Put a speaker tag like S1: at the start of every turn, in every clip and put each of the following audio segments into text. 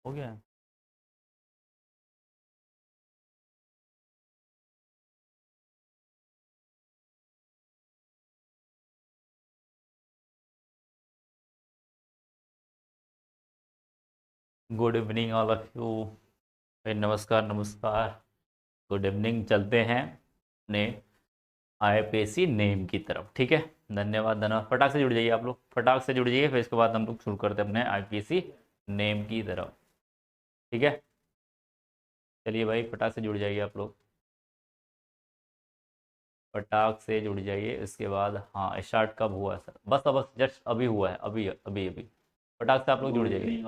S1: हो गया। Good evening all of you. नमस्कार नमस्कार। Good evening. चलते हैं अपने आईपीएससी नेम की तरफ। ठीक है, धन्यवाद धन्यवाद। फटाक से जुड़ जाइए आप लोग, फटाक से जुड़ जाइए, फिर इसके बाद हम लोग शुरू करते हैं अपने आईपीएससी नेम की तरफ। ठीक है, चलिए भाई फटाक से जुड़ जाइए आप लोग, फटाक से जुड़ जाइए। इसके बाद हाँ, स्टार्ट कब हुआ है सर? बस बस जस्ट अभी हुआ है, अभी अभी अभी। फटाक से आप लोग जुड़ जाइए।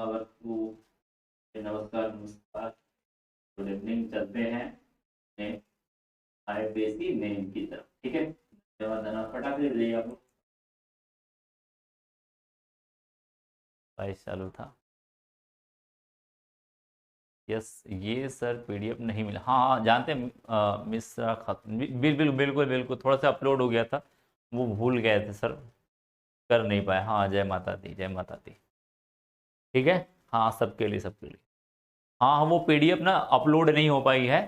S1: नमस्कार नमस्कार। Good evening. चलते हैं आईपीएससी नेम की तरफ। ठीक है, धन्यवाद धन्यवाद। फटाक से जुड़ जाइए आप लोग। बाईस चालू था। यस, ये सर पीडीएफ नहीं मिला। हाँ हाँ जानते हैं, मिश्रा खातून बिल्कुल बिल्कुल बिल्कुल, थोड़ा सा अपलोड हो गया था, वो भूल गए थे सर, कर नहीं पाए। हाँ जय माता दी, जय माता दी। ठीक है, हाँ सबके लिए सबके लिए। हाँ हाँ, वो पीडीएफ ना अपलोड नहीं हो पाई है,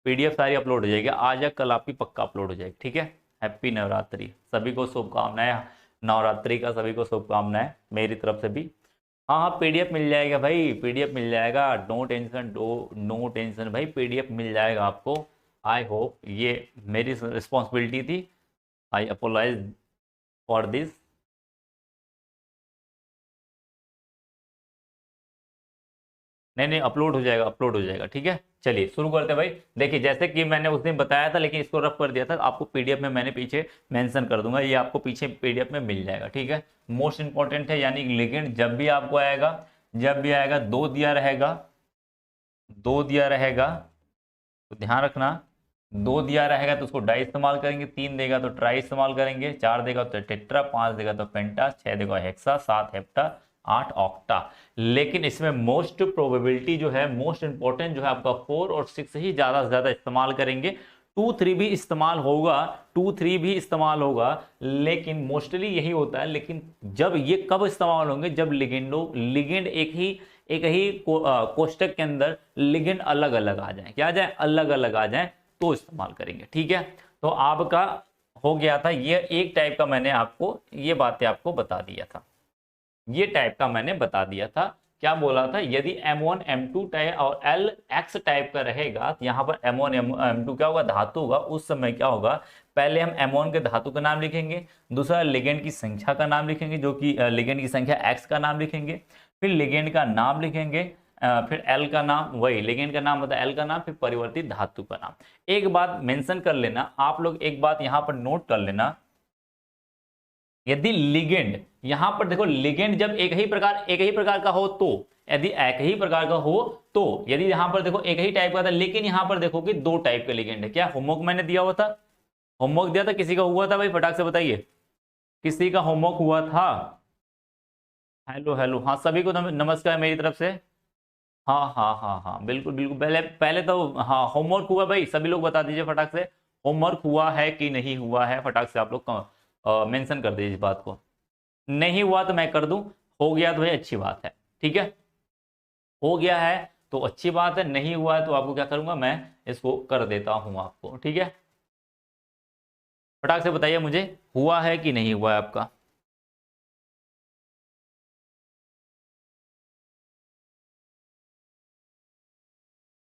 S1: पीडीएफ सारी अपलोड हो जाएगी आज या कल, आपकी पक्का अपलोड हो जाएगी। ठीक है, हैप्पी नवरात्रि, सभी को शुभकामनाएं। नवरात्रि का सभी को शुभकामनाएं मेरी तरफ से भी। हाँ हाँ पीडीएफ मिल जाएगा भाई, पीडीएफ मिल जाएगा, नो टेंशन, नो टेंशन भाई, पीडीएफ मिल जाएगा आपको। आई होप, ये मेरी रिस्पॉन्सिबिलिटी थी, आई अपोलाइज फॉर दिस। नहीं नहीं, अपलोड हो जाएगा, अपलोड हो जाएगा। ठीक है, चलिए शुरू करते हैं भाई। देखिए जैसे कि मैंने उस दिन बताया था, लेकिन इसको रफ कर दिया था, आपको पीडीएफ में मैंने पीछे मेंशन कर दूंगा, ये आपको पीछे पीडीएफ में मिल जाएगा। ठीक है, मोस्ट इंपॉर्टेंट है, यानी लिगेंड जब भी आपको आएगा, जब भी आएगा दो दिया रहेगा, दो दिया रहेगा तो ध्यान रखना। दो दिया रहेगा तो उसको डाई इस्तेमाल करेंगे, तीन देगा तो ट्राई इस्तेमाल करेंगे, चार देगा तो टेट्रा, पांच देगा तो पेंटा, छह देगा हेक्सा, सात हेप्टा, आठ ऑक्टा। लेकिन इसमें मोस्ट प्रोबेबिलिटी जो है, मोस्ट इंपॉर्टेंट जो है आपका फोर और सिक्स ही ज्यादा से ज्यादा इस्तेमाल करेंगे। टू थ्री भी इस्तेमाल होगा, टू थ्री भी इस्तेमाल होगा, लेकिन मोस्टली यही होता है। लेकिन जब ये कब इस्तेमाल होंगे, जब लिगेंड एक ही कोष्टक के अंदर लिगेंड अलग अलग आ जाए, क्या आ जाए, अलग अलग आ जाए, तो इस्तेमाल करेंगे। ठीक है, तो आपका हो गया था ये एक टाइप का, मैंने आपको ये बातें आपको बता दिया था, ये टाइप का मैंने बता दिया था। क्या बोला था, यदि M1 M2 टाइप और L X टाइप का रहेगा, तो यहाँ पर M1 M2 क्या होगा, धातु होगा। उस समय क्या होगा, पहले हम M1 के धातु का नाम लिखेंगे, दूसरा लिगेंड की संख्या का नाम लिखेंगे, जो कि लिगेंड की संख्या X का नाम लिखेंगे, फिर लिगेंड का नाम लिखेंगे, फिर L का नाम, वही लिगेंड का नाम होता है L का नाम, फिर परिवर्तित धातु का नाम। एक बात मेंशन कर लेना आप लोग, एक बात यहाँ पर नोट कर लेना, यदि लिगेंड, यहां पर देखो लिगेंड जब एक ही प्रकार का हो तो, यदि एक ही प्रकार का हो तो, यदि यहां पर देखो एक ही टाइप का था, लेकिन यहां पर देखो कि दो टाइप के लिगेंड है। क्या होमवर्क मैंने दिया हुआ था, होमवर्क दिया था, किसी का हुआ था भाई, फटाक से बताइए, किसी का होमवर्क हुआ था? हेलो हेलो, हाँ सभी को नमस्कार मेरी तरफ से। हाँ हाँ हाँ हाँ बिल्कुल बिल्कुल, पहले पहले तो हाँ होमवर्क हुआ भाई, सभी लोग बता दीजिए फटाक से, होमवर्क हुआ है कि नहीं हुआ है, फटाक से आप लोग मेंशन कर दीजिए इस बात को। नहीं हुआ तो मैं कर दूं, हो गया तो भाई अच्छी बात है। ठीक है, हो गया है तो अच्छी बात है, नहीं हुआ है तो आपको क्या करूंगा, मैं इसको कर देता हूं आपको। ठीक है, फटाक से बताइए मुझे, हुआ है कि नहीं हुआ है आपका?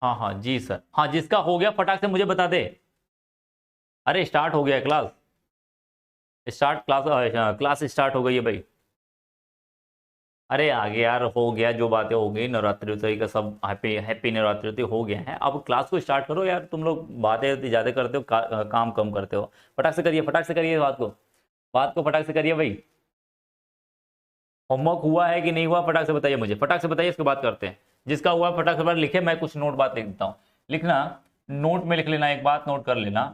S1: हाँ हाँ जी सर, हाँ जिसका हो गया फटाक से मुझे बता दे। अरे स्टार्ट हो गया है class, start class, class start हो गई है भाई। अरे आगे यार, हो गया जो बातें हो गई, नवरात्रि उतरी का सब, हैप्पी हैप्पी नवरात्रि उतरी हो गया है, अब क्लास को स्टार्ट करो यार, तुम लोग बातें ज़्यादा करते हो, काम कम करते हो। फटाक से करिए, फटाक से करिए बात को, बात को फटाक से करिए भाई। होमवर्क हुआ है कि नहीं हुआ, फटाक से बताइए मुझे, फटाक से बताइए, इसके बाद करते हैं। जिसका हुआ फटाक से बात लिखे, मैं कुछ नोट बात लिख देता हूँ, लिखना, नोट में लिख लेना, एक बात नोट कर लेना,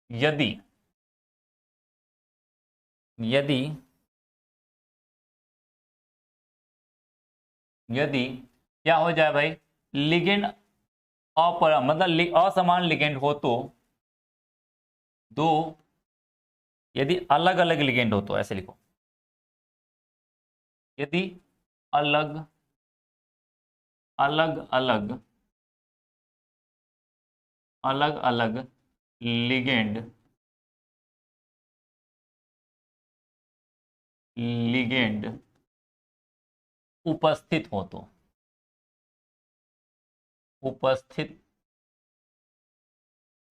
S1: यदि यदि यदि क्या हो जाए भाई, लिगेंड मतलब असमान लिगेंड हो तो, दो, यदि अलग अलग लिगेंड हो तो, ऐसे लिखो, यदि अलग अलग अलग अलग अलग लिगेंड लिगेंड उपस्थित हो तो उपस्थित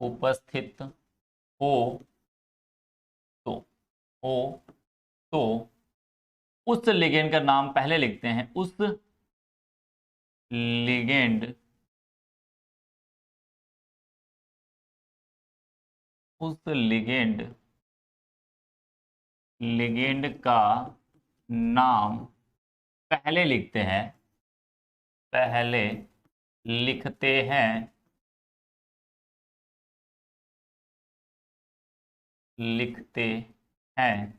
S1: उपस्थित हो तो हो तो उस लिगेंड का नाम पहले लिखते हैं। उस लिगेंड उस लिगेंड लिगेंड का नाम पहले लिखते हैं। पहले लिखते हैं। लिखते हैं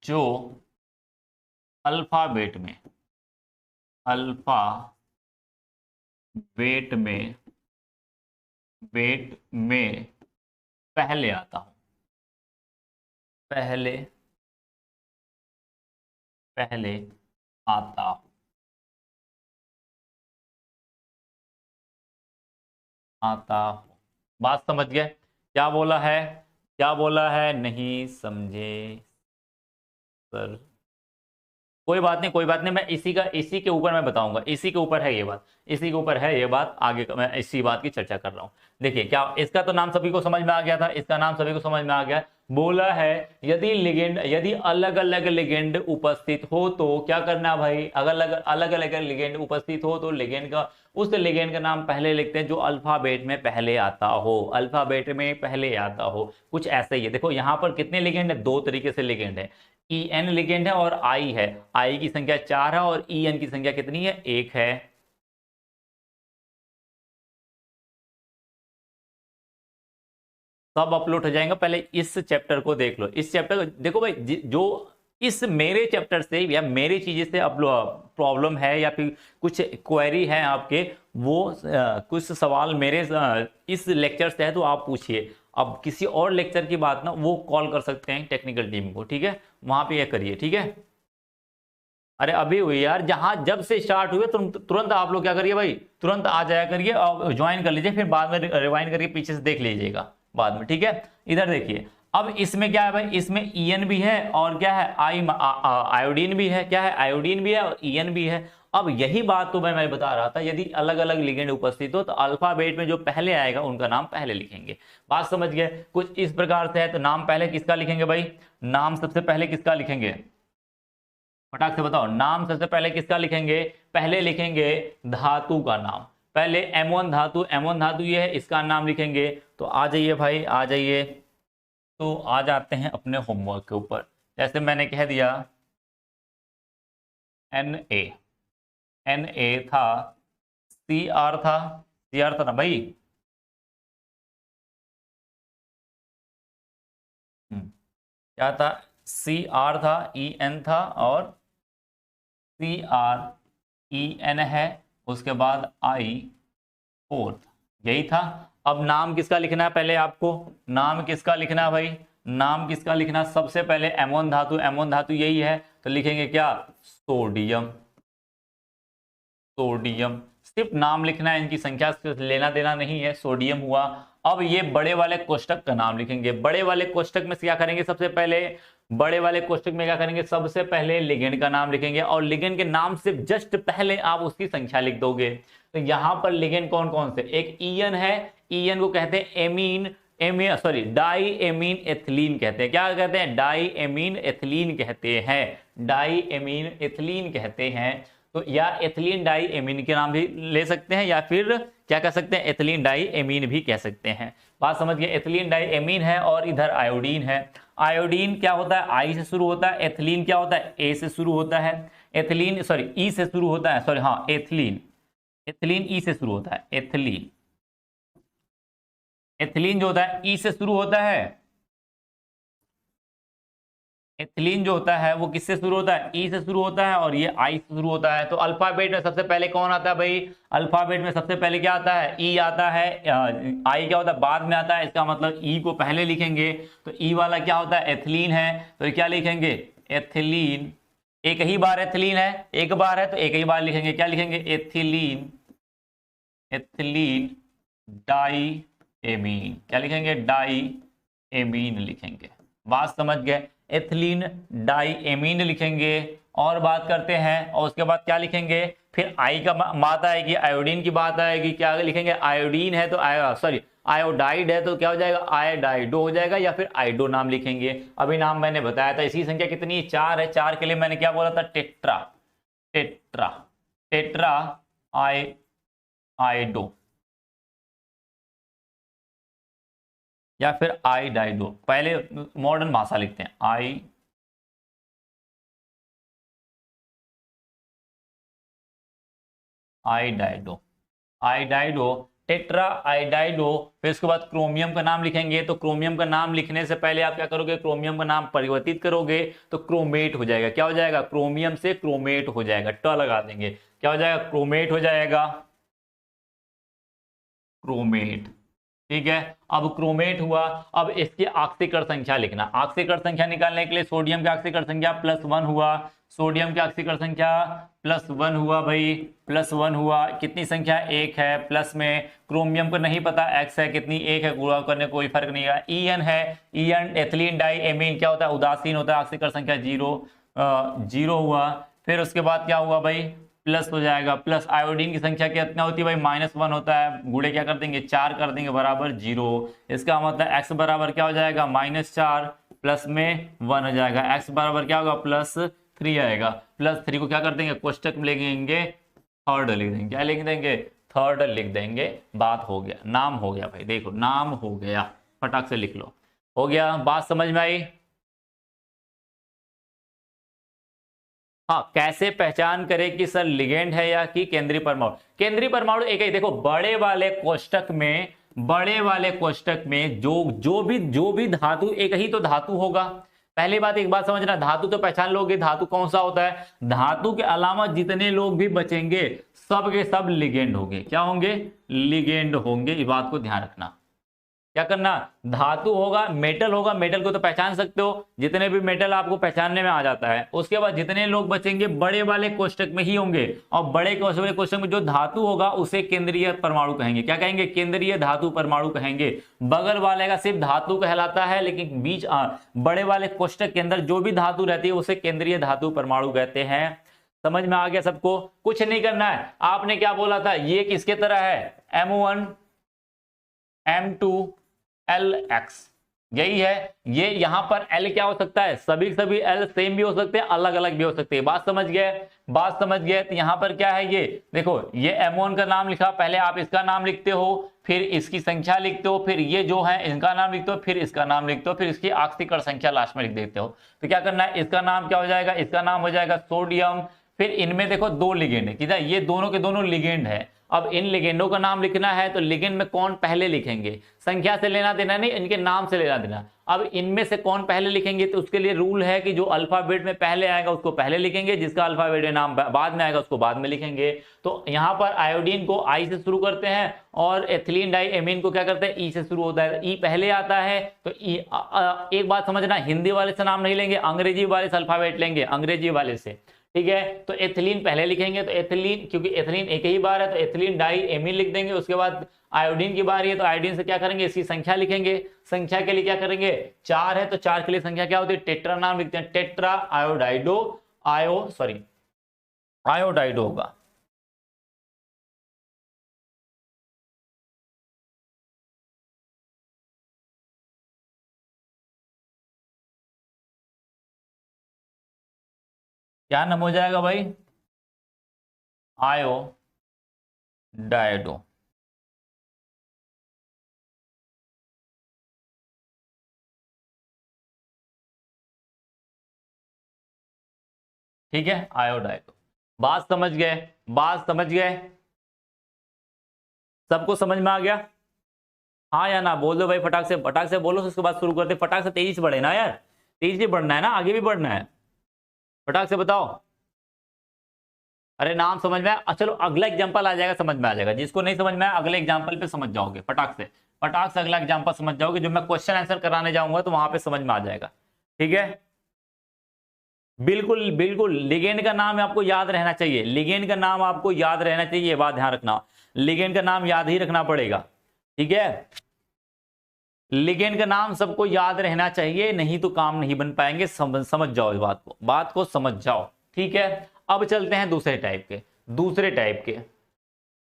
S1: जो अल्फाबेट में अल्फाबेट में बेट में पहले आता हूं। पहले पहले आता हूं। आता हूं। बात समझ गए? क्या बोला है? क्या बोला है? नहीं समझे सर? कोई बात नहीं, कोई बात नहीं, मैं इसी के ऊपर मैं बताऊंगा। इसी के ऊपर है ये बात, इसी के ऊपर है ये बात। आगे मैं इसी बात की चर्चा कर रहा हूं। देखिए, क्या इसका तो नाम सभी को समझ में आ गया था? इसका नाम सभी को समझ में आ गया। बोला है यदि अलग अलग लिगेंड उपस्थित हो तो क्या करना भाई? अगर अलग अलग लिगेंड उपस्थित हो तो लिगेंड का उस लिगेंड का नाम पहले लिखते हैं जो अल्फाबेट में पहले आता हो। अल्फाबेट में पहले आता हो, कुछ ऐसे ही है। देखो यहां पर कितने लिगेंड है? दो तरीके से लिगेंड है। ई एन लिगेंड है और आई है। आई की संख्या 4 है और ई एन की संख्या कितनी है? 1 है। सब अपलोड हो जाएगा। पहले इस चैप्टर को देख लो। इस चैप्टर को देखो भाई, जो इस मेरे चैप्टर से या मेरे चीजें से अब प्रॉब्लम है या फिर कुछ क्वेरी है आपके, वो कुछ सवाल मेरे इस लेक्चर से है तो आप पूछिए। अब किसी और लेक्चर की बात ना, वो कॉल कर सकते हैं टेक्निकल टीम को, ठीक है? वहां पे ये करिए, ठीक है? अरे अभी हुई यार, जहां जब से स्टार्ट हुए तुरंत तुरंत आप लोग क्या करिए भाई, तुरंत आ जाया करिए और ज्वाइन कर लीजिए। फिर बाद में रिवाइंड करके पीछे से देख लीजिएगा बाद में, ठीक है? इधर देखिए, अब इसमें क्या है भाई? इसमें ईएन भी है और क्या है? आयोडीन भी है। क्या है? आयोडीन भी है और ईएन भी है। अब यही बात तो मैं बता रहा था, यदि अलग अलग लिगेंड उपस्थित हो तो अल्फाबेट में जो पहले आएगा उनका नाम पहले लिखेंगे। बात समझ गए? कुछ इस प्रकार से है। तो नाम पहले किसका लिखेंगे भाई? नाम सबसे पहले किसका लिखेंगे? फटाक से बताओ, नाम सबसे पहले किसका लिखेंगे? पहले लिखेंगे धातु का नाम। पहले M1 धातु, M1 धातु ये है, इसका नाम लिखेंगे। तो आ जाइए भाई, आ जाइए। तो आ जाते हैं अपने होमवर्क के ऊपर। जैसे मैंने कह दिया Na, Na था, Cr था, Cr था ना भाई? क्या था? Cr था, En था और CrEn है। उसके बाद I4, यही था। अब नाम किसका लिखना है पहले आपको? नाम किसका लिखना है भाई? नाम किसका लिखना? सबसे पहले M1 धातु, M1 धातु यही है तो लिखेंगे क्या? सोडियम। सोडियम, सिर्फ नाम लिखना है, इनकी संख्या से लेना देना नहीं है। सोडियम हुआ। अब ये बड़े वाले कोष्टक का नाम लिखेंगे। बड़े वाले कोष्टक में क्या करेंगे? सबसे पहले बड़े वाले कोष्टक में क्या करेंगे? सबसे पहले लिगेंड का नाम लिखेंगे और लिगेंड के नाम से जस्ट पहले आप उसकी संख्या लिख दोगे। तो यहां पर लिगेंड कौन कौन से? एक ईएन है, ईएन को कहते हैं डाई एमीन एथिलीन कहते हैं। क्या कहते हैं? डाई एमीन एथिलीन कहते हैं। डाई एमीन एथिलीन कहते हैं। तो या एथिलीन डाई एमीन के नाम भी ले सकते हैं या फिर क्या कह सकते हैं? एथिलीन डाई एमीन भी कह सकते हैं। बात समझ गए? एथिलीन डाई एमीन है और इधर आयोडीन है। आयोडीन क्या होता है? आई से शुरू होता है। एथिलीन क्या होता है? ए से शुरू होता है। एथिलीन ई से शुरू होता है। सॉरी हाँ, एथिलीन, एथिलीन ई से शुरू होता है। एथिलीन, एथिलीन जो होता है ई से शुरू होता है। एथिलीन जो होता है वो किससे शुरू होता है? ई से शुरू होता है और ये आई से शुरू होता है। तो अल्फाबेट में सबसे पहले कौन आता है भाई? अल्फाबेट में सबसे पहले क्या आता है? ई आता है। आई क्या होता है? बाद में आता है। इसका मतलब ई को पहले लिखेंगे। तो ई वाला क्या होता है? एथिलीन है। तो क्या लिखेंगे? एथिलीन। एक ही बार एथिलीन है, एक बार है तो एक ही बार लिखेंगे, क्या लिखेंगे, एथिलीन, एथिलीन डाई एमीन, क्या लिखेंगे, डाई एमीन लिखेंगे। बात समझ गए, एथिलीन डाई एमीन लिखेंगे। और बात करते हैं, और उसके बाद क्या लिखेंगे, फिर आई का बात आएगी, आयोडीन की बात आएगी, क्या लिखेंगे, आयोडीन है तो सॉरी आयोडाइड है तो क्या हो जाएगा, आयोडाइडो हो जाएगा, या फिर आइडो नाम लिखेंगे। अभी नाम मैंने बताया था। इसकी संख्या कितनी है, 4 है। 4 के लिए मैंने क्या बोला था, टेट्रा, टेट्रा, टेट्रा आइडो, या फिर आइडाइडो। पहले मॉडर्न भाषा लिखते हैं, आइडाइडो, आइडाइडो, टेट्रा आइडाइडो। फिर उसके बाद क्रोमियम का नाम लिखेंगे, तो क्रोमियम का नाम लिखने से पहले आप क्या करोगे, क्रोमियम का नाम परिवर्तित करोगे तो क्रोमेट हो जाएगा। क्या हो जाएगा, क्रोमियम से क्रोमेट हो जाएगा, ट लगा देंगे, क्या हो जाएगा, क्रोमेट हो जाएगा, क्रोमेट। ठीक है, अब क्रोमेट हुआ। अब इसकी ऑक्सीकरण संख्या लिखना। ऑक्सीकरण संख्या निकालने के लिए सोडियम की ऑक्सीकरण संख्या +1 हुआ, सोडियम की ऑक्सीकरण संख्या +1 हुआ भाई, +1 हुआ। कितनी संख्या, 1 है। प्लस में क्रोमियम को नहीं पता x है कितनी, 1 है, गुणा करने कोई फर्क नहीं है। En है, En एथिलीन डाई एमीन क्या होता है, उदासीन होता है, ऑक्सीकरण संख्या 0 हुआ। फिर उसके बाद क्या हुआ भाई, प्लस हो जाएगा, प्लस आयोडीन की संख्या कितना होती है भाई, -1 होता है, गुणे क्या कर देंगे, 4 कर देंगे, बराबर 0। इसका मतलब x बराबर क्या हो जाएगा, -4 प्लस में 1 हो जाएगा। x बराबर क्या होगा, +3 आएगा। +3 को क्या कर देंगे, कोष्टक में लिखेंगे, थर्ड लिख देंगे, क्या लिख देंगे, थर्ड लिख देंगे। बात हो गया, नाम हो गया भाई, देखो नाम हो गया, फटाक से लिख लो, हो गया। बात समझ में आई। हाँ, कैसे पहचान करें कि सर लिगेंड है या कि केंद्रीय परमाणु। केंद्रीय परमाणु एक ही, देखो बड़े वाले कोष्टक में, बड़े वाले कोष्टक में जो भी धातु, एक ही तो धातु होगा। पहली बात, एक बात समझना, धातु तो पहचान लोगे, धातु कौन सा होता है, धातु के अलावा जितने लोग भी बचेंगे सब के सब लिगेंड होंगे। क्या होंगे, लिगेंड होंगे। इस बात को ध्यान रखना। क्या करना, धातु होगा, मेटल होगा, मेटल को तो पहचान सकते हो, जितने भी मेटल आपको पहचानने में आ जाता है। उसके बाद जितने लोग बचेंगे बड़े वाले कोष्टक में ही होंगे, और बड़े वाले कोष्टक में जो धातु होगा उसे केंद्रीय परमाणु कहेंगे। क्या कहेंगे, केंद्रीय धातु परमाणु कहेंगे। बगल वाले का सिर्फ धातु कहलाता है, लेकिन बीच बड़े वाले कोष्टक के अंदर जो भी धातु रहती है उसे केंद्रीय धातु परमाणु कहते हैं। समझ में आ गया सबको। कुछ नहीं करना है, आपने क्या बोला था, ये किसके तरह है, M1 M2 LX, यही है। ये यहां पर L क्या हो सकता है, सभी L सेम भी हो सकते हैं, अलग अलग भी हो सकते हैं। बात समझ गए, बात समझ गए। तो यहां पर क्या है, ये देखो, ये M1 का नाम लिखा, पहले आप इसका नाम लिखते हो, फिर इसकी संख्या लिखते हो, फिर ये जो है इनका नाम लिखते हो, फिर इसका नाम लिखते हो, फिर इसकी ऑक्सीकरण संख्या लास्ट में लिख देते हो। तो क्या करना है, इसका नाम क्या हो जाएगा, इसका नाम हो जाएगा सोडियम। फिर इनमें देखो 2 लिगेंड है, किधर, ये दोनों के दोनों लिगेंड है। अब इन लिगेंडों का नाम लिखना है तो लिगेंड में कौन पहले लिखेंगे, संख्या से लेना देना नहीं, इनके नाम से लेना देना। अब इनमें से कौन पहले लिखेंगे, तो उसके लिए रूल है कि जो अल्फाबेट में पहले आएगा उसको पहले लिखेंगे, जिसका अल्फाबेट में नाम बाद में आएगा उसको बाद में लिखेंगे। तो यहाँ पर आयोडीन को आई से शुरू करते हैं, और एथिलीन डाई एमीन को क्या करते हैं, ई से शुरू होता है, ई पहले आता है। तो एक बात समझना, हिंदी वाले से नाम नहीं लेंगे, अंग्रेजी वाले से अल्फाबेट लेंगे, अंग्रेजी वाले से। ठीक है, तो एथिलीन पहले लिखेंगे, तो एथिलीन, क्योंकि एथिलीन एक ही बार है तो एथिलीन डाई एमीन लिख देंगे। उसके बाद आयोडीन की बारी है तो आयोडीन से क्या करेंगे, इसकी संख्या लिखेंगे। संख्या के लिए क्या करेंगे, 4 है तो 4 के लिए संख्या क्या होती है, टेट्रा नाम लिखते हैं, टेट्रा आयोडाइडो, आयोडाइडो होगा। क्या नाम हो जाएगा भाई, आयोडाइडो। ठीक है, आयोडाइडो। बात समझ गए, बात समझ गए, सबको समझ में आ गया। हाँ या ना बोल दो भाई, फटाक से बोलो, उसके बाद शुरू करते। फटाक से तेजी से बढ़े ना यार, तेजी से बढ़ना है ना, आगे भी बढ़ना है, फटाक से बताओ। अरे नाम समझ में आया, चलो अगला एग्जांपल आ जाएगा, समझ में आ जाएगा। जिसको नहीं समझ में आया अगले एग्जांपल पे समझ जाओगे, फटाक से अगला एग्जांपल समझ जाओगे, जो मैं क्वेश्चन आंसर कराने जाऊंगा तो वहां पे समझ में आ जाएगा। ठीक है, बिल्कुल बिल्कुल, लिगेंड का नाम आपको याद रहना चाहिए, लिगेंड का नाम आपको याद रहना चाहिए, ये बात ध्यान रखना, लिगेंड का नाम याद ही रखना पड़ेगा, ठीक है। लिगेंड का नाम सबको याद रहना चाहिए, नहीं तो काम नहीं बन पाएंगे। समझ जाओ इस बात को समझ जाओ, ठीक है। अब चलते हैं दूसरे टाइप के,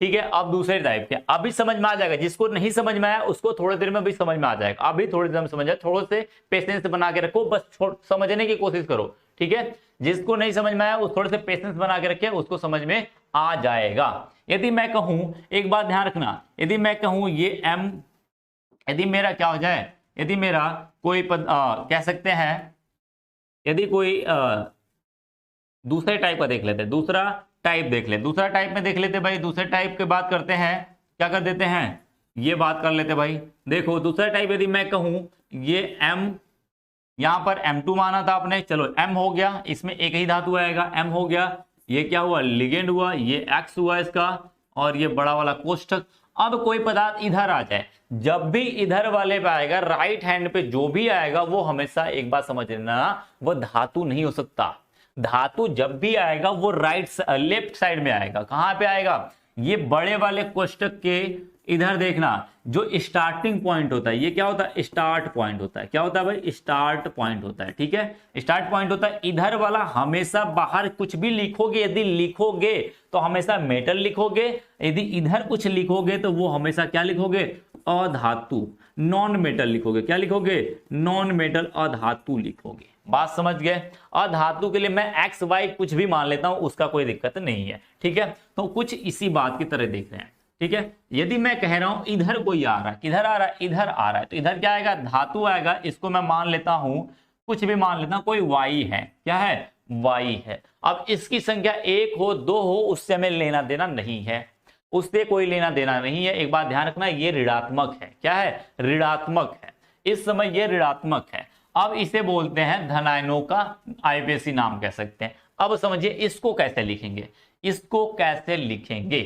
S1: ठीक है। अब दूसरे टाइप के अभी समझ में आ जाएगा, जिसको नहीं समझ में आया उसको थोड़ी देर में भी समझ में आ जाएगा, अभी थोड़ी देर में समझ आए, थोड़े से पेशेंस बना के रखो, बस समझने की कोशिश करो, ठीक है। जिसको नहीं समझ में आया उस थोड़े से पेशेंस बना के रखे, उसको समझ में आ जाएगा। यदि मैं कहूं, एक बात ध्यान रखना, यदि मैं कहूं ये m, यदि मेरा क्या हो जाए, यदि मेरा कोई पद कह सकते हैं, यदि कोई दूसरे टाइप का देख लेते हैं, दूसरा टाइप देख ले, दूसरा टाइप में देख लेते भाई, दूसरे टाइप के बात करते हैं, क्या कर देते हैं, ये बात कर लेते भाई। देखो दूसरा टाइप यदि मैं कहूं ये m, यहां पर m2 माना था आपने, चलो m हो गया, इसमें एक ही धातु आएगा, m हो गया, ये क्या हुआ, लिगेंड हुआ, ये x हुआ इसका, और ये बड़ा वाला कोष्ठक। अब कोई पदार्थ इधर आ जाए, जब भी इधर वाले पे आएगा, राइट हैंड पे जो भी आएगा वो हमेशा, एक बात समझ लेना, वो धातु नहीं हो सकता। धातु जब भी आएगा वो लेफ्ट साइड में आएगा। कहां पे आएगा, ये बड़े वाले कोष्ठक के इधर देखना, जो स्टार्टिंग पॉइंट होता है, ये क्या होता है, स्टार्ट पॉइंट होता है। क्या होता है भाई, स्टार्ट पॉइंट होता है, ठीक है, स्टार्ट पॉइंट होता है। इधर वाला हमेशा, बाहर कुछ भी लिखोगे, यदि लिखोगे तो हमेशा मेटल लिखोगे, यदि इधर कुछ लिखोगे तो वो हमेशा क्या लिखोगे, अधातु, नॉन मेटल लिखोगे। क्या लिखोगे, नॉन मेटल, अधातु लिखोगे। बात समझ गए। अधातु के लिए मैं एक्स वाई कुछ भी मान लेता हूं, उसका कोई दिक्कत नहीं है, ठीक है। तो कुछ इसी बात की तरह देख रहे हैं, ठीक है। यदि मैं कह रहा हूं इधर कोई आ रहा है, किधर आ रहा है, इधर आ रहा है, तो इधर क्या आएगा, धातु आएगा। इसको मैं मान लेता हूं, कुछ भी मान लेता हूं, कोई वाई है, क्या है, वाई है। अब इसकी संख्या 1 हो 2 हो, उससे हमें लेना देना नहीं है, उससे कोई लेना देना नहीं है। एक बात ध्यान रखना, ये ऋणात्मक है। क्या है, ऋणात्मक है, इस समय ये ऋणात्मक है। अब इसे बोलते हैं धनायनों का आईपीएसी नाम कह सकते हैं। अब समझिए इसको कैसे लिखेंगे, इसको कैसे लिखेंगे।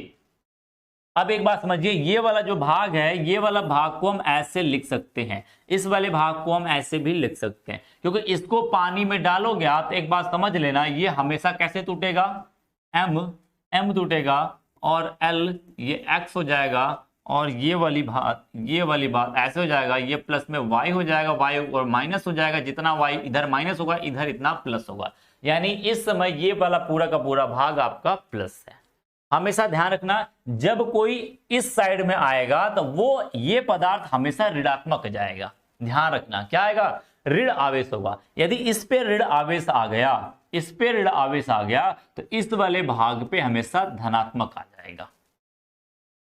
S1: अब एक बात समझिए, ये वाला जो भाग है, ये वाला भाग को हम ऐसे लिख सकते हैं, इस वाले भाग को हम ऐसे भी लिख सकते हैं, क्योंकि इसको पानी में डालोगे आप, एक बात समझ लेना, ये हमेशा कैसे टूटेगा, m टूटेगा, और l ये x हो जाएगा, और ये वाली बात ऐसे हो जाएगा, ये प्लस में y हो जाएगा, y और माइनस हो जाएगा, जितना y इधर माइनस होगा, इधर इतना प्लस होगा। यानी इस समय ये वाला पूरा का पूरा भाग आपका प्लस है। हमेशा ध्यान रखना, जब कोई इस साइड में आएगा तो वो ये पदार्थ हमेशा ऋणात्मक जाएगा। ध्यान रखना, क्या आएगा, ऋण आवेश होगा। यदि इस पे ऋण आवेश आ गया, इस पे ऋण आवेश आ गया, तो इस वाले भाग पे हमेशा धनात्मक आ जाएगा।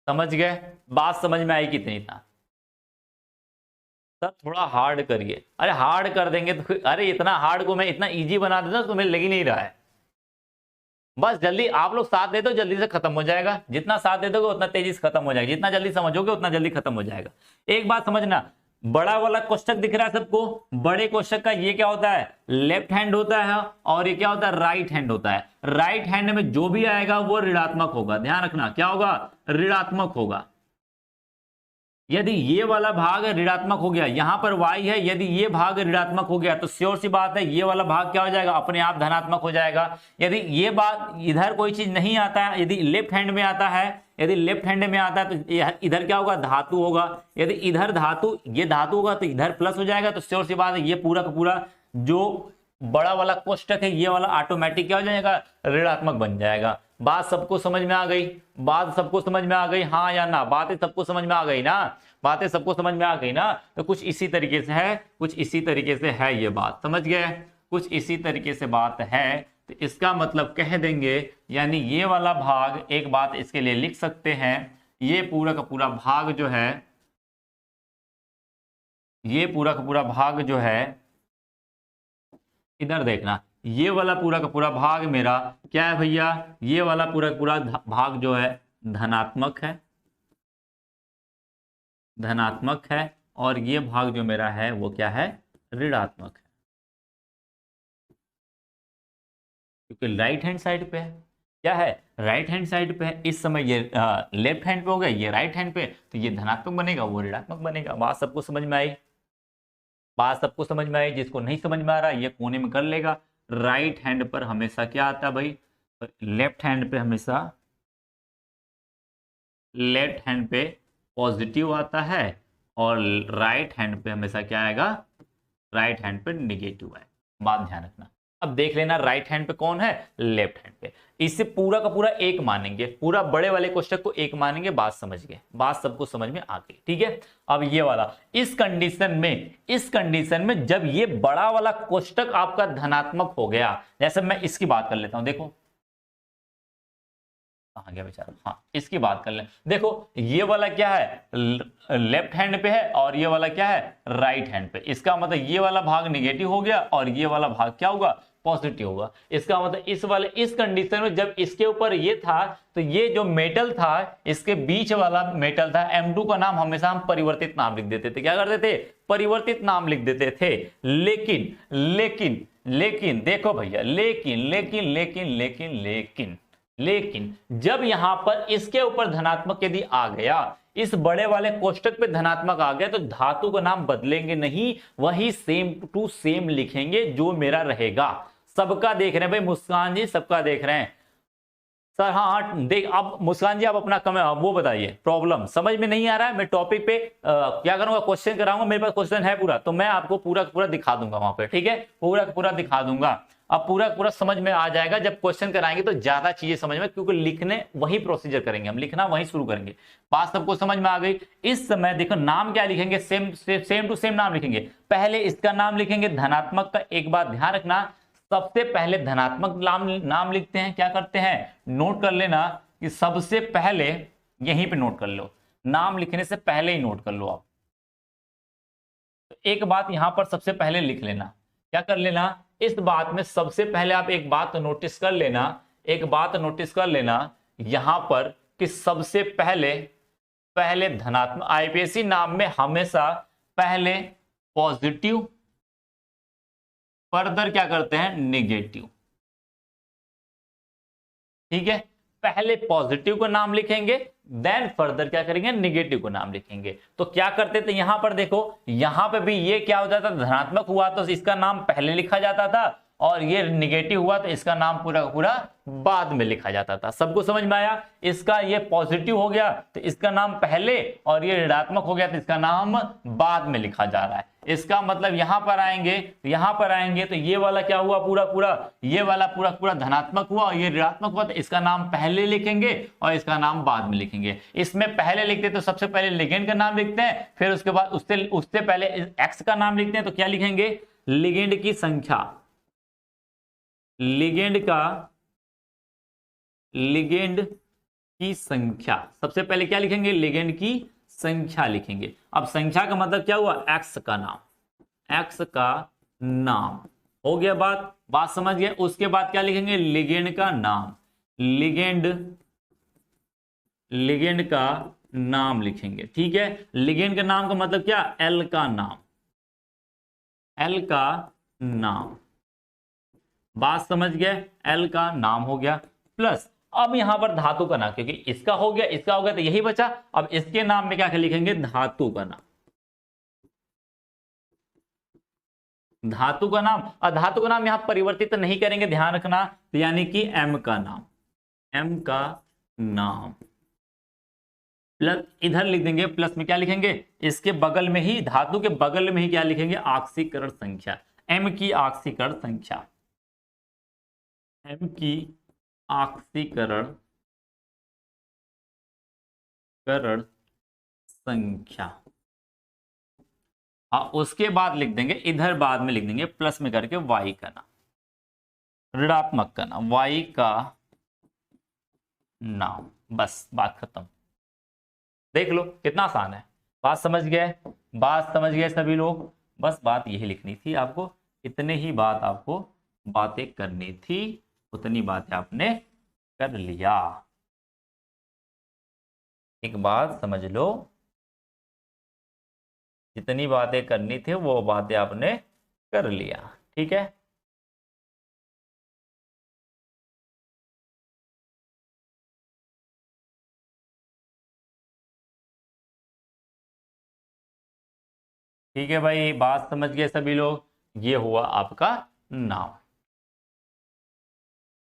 S1: समझ गए, बात समझ में आई कितनी था। सर थोड़ा हार्ड करिए, अरे हार्ड कर देंगे तो, अरे इतना हार्ड को मैं इतना इजी बना देता तो तुम्हें लग ही नहीं रहा है। बस जल्दी आप लोग साथ दे दो, जल्दी से खत्म हो जाएगा। जितना साथ दे दोगे उतना तेजी से खत्म हो जाएगा, जितना जल्दी समझोगे उतना जल्दी खत्म हो जाएगा। एक बात समझना, बड़ा वाला कोष्ठक दिख रहा है सबको, बड़े कोष्ठक का ये क्या होता है, लेफ्ट हैंड होता है, और ये क्या होता है, राइट हैंड होता है। राइट हैंड में जो भी आएगा वो ऋणात्मक होगा। ध्यान रखना, क्या होगा, ऋणात्मक होगा। यदि ये वाला भाग ऋणात्मक हो गया, यहां पर y है, यदि ये भाग ऋणात्मक हो गया तो श्योर सी बात है ये वाला भाग क्या हो जाएगा, अपने आप धनात्मक हो जाएगा। यदि ये बात, इधर कोई चीज नहीं आता है, यदि लेफ्ट हैंड में आता है, यदि लेफ्ट हैंड में आता है तो इधर क्या होगा, धातु होगा। यदि इधर धातु, ये धातु होगा तो इधर प्लस हो जाएगा। तो श्योर सी बात है ये पूरा का पूरा जो बड़ा वाला कोष्ठक है, ये वाला ऑटोमेटिक क्या हो जाएगा, ऋणात्मक बन जाएगा। बात सबको समझ में आ गई, बात सबको समझ में आ गई, हाँ या ना, बातें सबको समझ में आ गई ना, बातें सबको समझ में आ गई ना। तो कुछ इसी तरीके से है, कुछ इसी तरीके से है, ये बात समझ गए, कुछ इसी तरीके से बात है। तो इसका मतलब कह देंगे, यानी ये वाला भाग, एक बात इसके लिए लिख सकते हैं, ये पूरा का पूरा भाग जो है, ये पूरा का पूरा भाग जो है, इधर देखना, ये वाला पूरा का पूरा भाग मेरा क्या है भैया, ये वाला पूरा का पूरा भाग जो है धनात्मक है, धनात्मक है, और ये भाग जो मेरा है वो क्या है, ऋणात्मक है, क्योंकि राइट हैंड साइड पे है। क्या है, राइट हैंड साइड पे है। इस समय ये लेफ्ट हैंड पे हो गया, ये राइट हैंड पे, तो ये धनात्मक बनेगा, वो ऋणात्मक बनेगा। बात सबको समझ में आई, बात सबको समझ में आई। जिसको नहीं समझ में आ रहा ये कोने में कर लेगा, राइट हैंड पर हमेशा क्या आता है भाई, लेफ्ट हैंड पे हमेशा, लेफ्ट हैंड पे पॉजिटिव आता है, और राइट हैंड पे हमेशा क्या आएगा, राइट हैंड पे निगेटिव है। बात ध्यान रखना। अब देख लेना राइट हैंड पे कौन है, लेफ्ट हैंड पे। इससे पूरा का पूरा एक मानेंगे, पूरा बड़े वाले कोष्टक को एक मानेंगे। बात समझ गए, बात सबको समझ में आ गई, ठीक है। अब ये वाला, इस कंडीशन में जब ये बड़ा वाला कोष्टक आपका धनात्मक हो गया, जैसे मैं इसकी बात कर लेता हूं, देखो कहाँ गया बेचारा, हाँ इसकी बात कर लें। देखो ये वाला क्या है, लेफ्ट हैंड पे है, और ये वाला क्या है, राइट हैंड पे। इसका मतलब ये वाला भाग निगेटिव हो गया और ये वाला भाग क्या होगा, पॉजिटिव होगा। इसका मतलब इस कंडीशन में जब इसके ऊपर ये था, तो ये जो मेटल था, इसके बीच वाला मेटल था M2 का नाम हमेशा हम परिवर्तित नाम लिख देते थे। क्या करते थे, परिवर्तित नाम लिख देते थे। लेकिन लेकिन लेकिन देखो भैया, लेकिन जब यहां पर इसके ऊपर धनात्मक यदि आ गया, इस बड़े वाले कोष्टक पे धनात्मक आ गया, तो धातु का नाम बदलेंगे नहीं, वही सेम टू सेम लिखेंगे जो मेरा रहेगा। सबका देख रहे हैं भाई, मुस्कान जी सबका देख रहे हैं सर, हाँ हाँ देख। अब मुस्कान जी आप अपना वो बताइए, प्रॉब्लम समझ में नहीं आ रहा है, मैं टॉपिक पे क्या करूंगा, क्वेश्चन कराऊंगा, मेरे पास क्वेश्चन है पूरा, तो मैं आपको पूरा पूरा दिखा दूंगा वहां पे, ठीक है, पूरा पूरा दिखा दूंगा। अब पूरा पूरा समझ में आ जाएगा, जब क्वेश्चन कराएंगे तो ज्यादा चीजें समझ में, क्योंकि लिखने वही प्रोसीजर करेंगे हम, लिखना वही शुरू करेंगे। बात सबको समझ में आ गई। इस समय देखो नाम क्या लिखेंगे, सेम टू सेम नाम लिखेंगे। पहले इसका नाम लिखेंगे धनात्मक का। एक बात ध्यान रखना, सबसे पहले धनात्मक नाम लिखते हैं। क्या करते हैं, नोट कर लेना कि सबसे पहले, यहीं पे नोट कर लो, नाम लिखने से पहले ही नोट कर लो आप। तो एक बात यहां पर सबसे पहले लिख लेना, क्या कर लेना, इस बात में सबसे पहले आप एक बात नोटिस कर लेना, एक बात नोटिस कर लेना यहां पर कि सबसे पहले पहले धनात्मक, आईपीएससी नाम में हमेशा पहले पॉजिटिव, फर्दर क्या करते हैं, निगेटिव, ठीक है। पहले पॉजिटिव को नाम लिखेंगे, देन फर्दर क्या करेंगे, निगेटिव को नाम लिखेंगे। तो क्या करते थे यहां पर देखो, यहां पे भी ये क्या हो जाता था, धनात्मक हुआ तो इसका नाम पहले लिखा जाता था, और ये निगेटिव हुआ तो इसका नाम पूरा पूरा बाद में लिखा जाता था। सबको समझ में आया। इसका ये पॉजिटिव हो गया तो इसका नाम पहले, और ये ऋणात्मक हो गया तो इसका नाम बाद में लिखा जा रहा है। इसका मतलब यहां पर आएंगे तो ये वाला क्या हुआ, पूरा पूरा, ये वाला पूरा पूरा धनात्मक हुआ और ये ऋणात्मक हुआ, तो इसका नाम पहले लिखेंगे और इसका नाम बाद में लिखेंगे। इसमें पहले लिखते तो सबसे पहले लिगेंड का नाम लिखते हैं, फिर उसके बाद उससे पहले एक्स का नाम लिखते हैं। तो क्या लिखेंगे, लिगेंड की संख्या, लिगेंड की संख्या। सबसे पहले क्या लिखेंगे, लिगेंड की संख्या लिखेंगे। अब संख्या का मतलब क्या हुआ, एक्स का नाम, एक्स का नाम। हो गया बात समझ गए। उसके बाद क्या लिखेंगे, लिगेंड का नाम, लिगेंड का नाम लिखेंगे, ठीक है। लिगेंड का नाम का मतलब क्या, एल का नाम, एल का नाम। बात समझ गए, एल का नाम हो गया। प्लस अब यहां पर धातु का नाम, क्योंकि इसका हो गया तो यही बचा। अब इसके नाम में क्या लिखेंगे, धातु का नाम, धातु का नाम। और धातु का नाम यहां परिवर्तित नहीं करेंगे, ध्यान रखना, यानी कि एम का नाम, एम का नाम। प्लस इधर लिख देंगे, प्लस में क्या लिखेंगे, इसके बगल में ही, धातु के बगल में ही क्या लिखेंगे, ऑक्सीकरण संख्या, एम की ऑक्सीकरण संख्या, एम की ऑक्सीकरण संख्या। उसके बाद लिख देंगे, इधर बाद में लिख देंगे प्लस में करके वाई का नाम, ऋणात्मक का नाम, वाई का नाम। बस बात खत्म। देख लो कितना आसान है। बात समझ गए सभी लोग। बस बात यही लिखनी थी आपको, इतने ही बात आपको बातें करनी थी, उतनी बातें आपने कर लिया। एक बात समझ लो, जितनी बातें करनी थी वो बातें आपने कर लिया, ठीक है। ठीक है भाई, बात समझ गए सभी लोग। ये हुआ आपका नाम।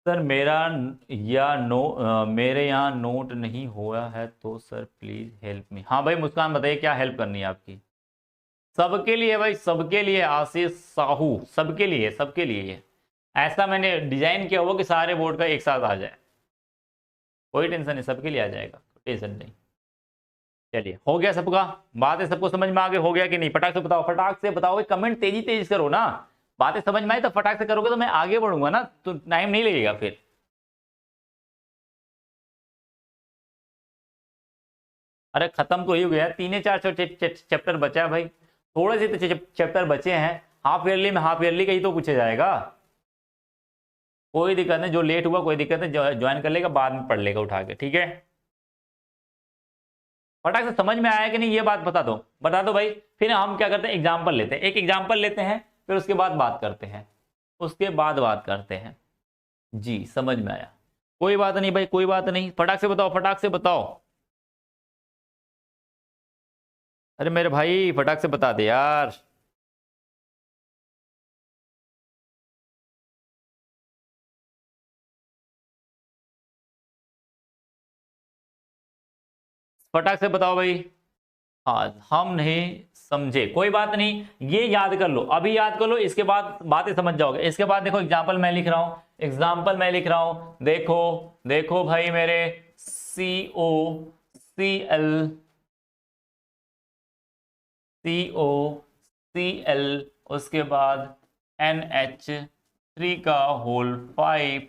S1: सर मेरे यहाँ नोट नहीं हुआ है तो सर प्लीज हेल्प मी। हाँ भाई मुस्कान बताइए क्या हेल्प करनी है आपकी। सबके लिए भाई, सबके लिए, आशीष साहू, सबके लिए, सबके लिए। ऐसा मैंने डिजाइन किया हुआ कि सारे बोर्ड का एक साथ आ जाए। कोई टेंशन नहीं, सबके लिए आ जाएगा, टेंशन नहीं। चलिए हो गया सबका, बात है सबको समझ में आ गई, हो गया कि नहीं? फटाक से बताओ, फटाक से बताओ, कमेंट तेजी तेजी करो ना। बातें समझ में आई तो फटाक से करोगे तो मैं आगे बढ़ूंगा ना, तो टाइम नहीं लगेगा फिर। अरे खत्म तो ही हो गया, 3 4 चैप्टर बचा है भाई, थोड़े से तो चैप्टर बचे हैं। हाफ ईयरली में हाफ ईयरली का ही तो पूछा जाएगा। कोई दिक्कत नहीं, जो लेट हुआ कोई दिक्कत नहीं, ज्वाइन कर लेगा, बाद में पढ़ लेगा उठा के, ठीक है। फटाक से समझ में आया कि नहीं ये बात बता दो, बता दो भाई। फिर हम क्या करते हैं, एग्जाम्पल लेते हैं, एक एग्जाम्पल लेते हैं, फिर उसके बाद बात करते हैं, उसके बाद बात करते हैं। जी समझ में आया, कोई बात नहीं भाई, कोई बात नहीं, फटाक से बताओ, फटाक से बताओ। अरे मेरे भाई फटाक से बता दे यार। फटाक से बताओ भाई। हाँ हम नहीं समझे, कोई बात नहीं, ये याद कर लो, अभी याद कर लो, इसके बाद बातें समझ जाओगे। इसके बाद देखो एग्जाम्पल मैं लिख रहा हूं, एग्जाम्पल मैं लिख रहा हूं, देखो देखो भाई मेरे, COCl, COCl, उसके बाद NH3 का होल 5,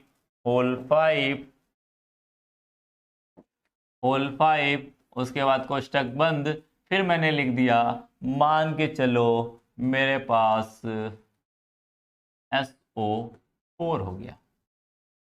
S1: उसके बाद कोष्टक बंद, फिर मैंने लिख दिया, मान के चलो मेरे पास SO4 हो गया,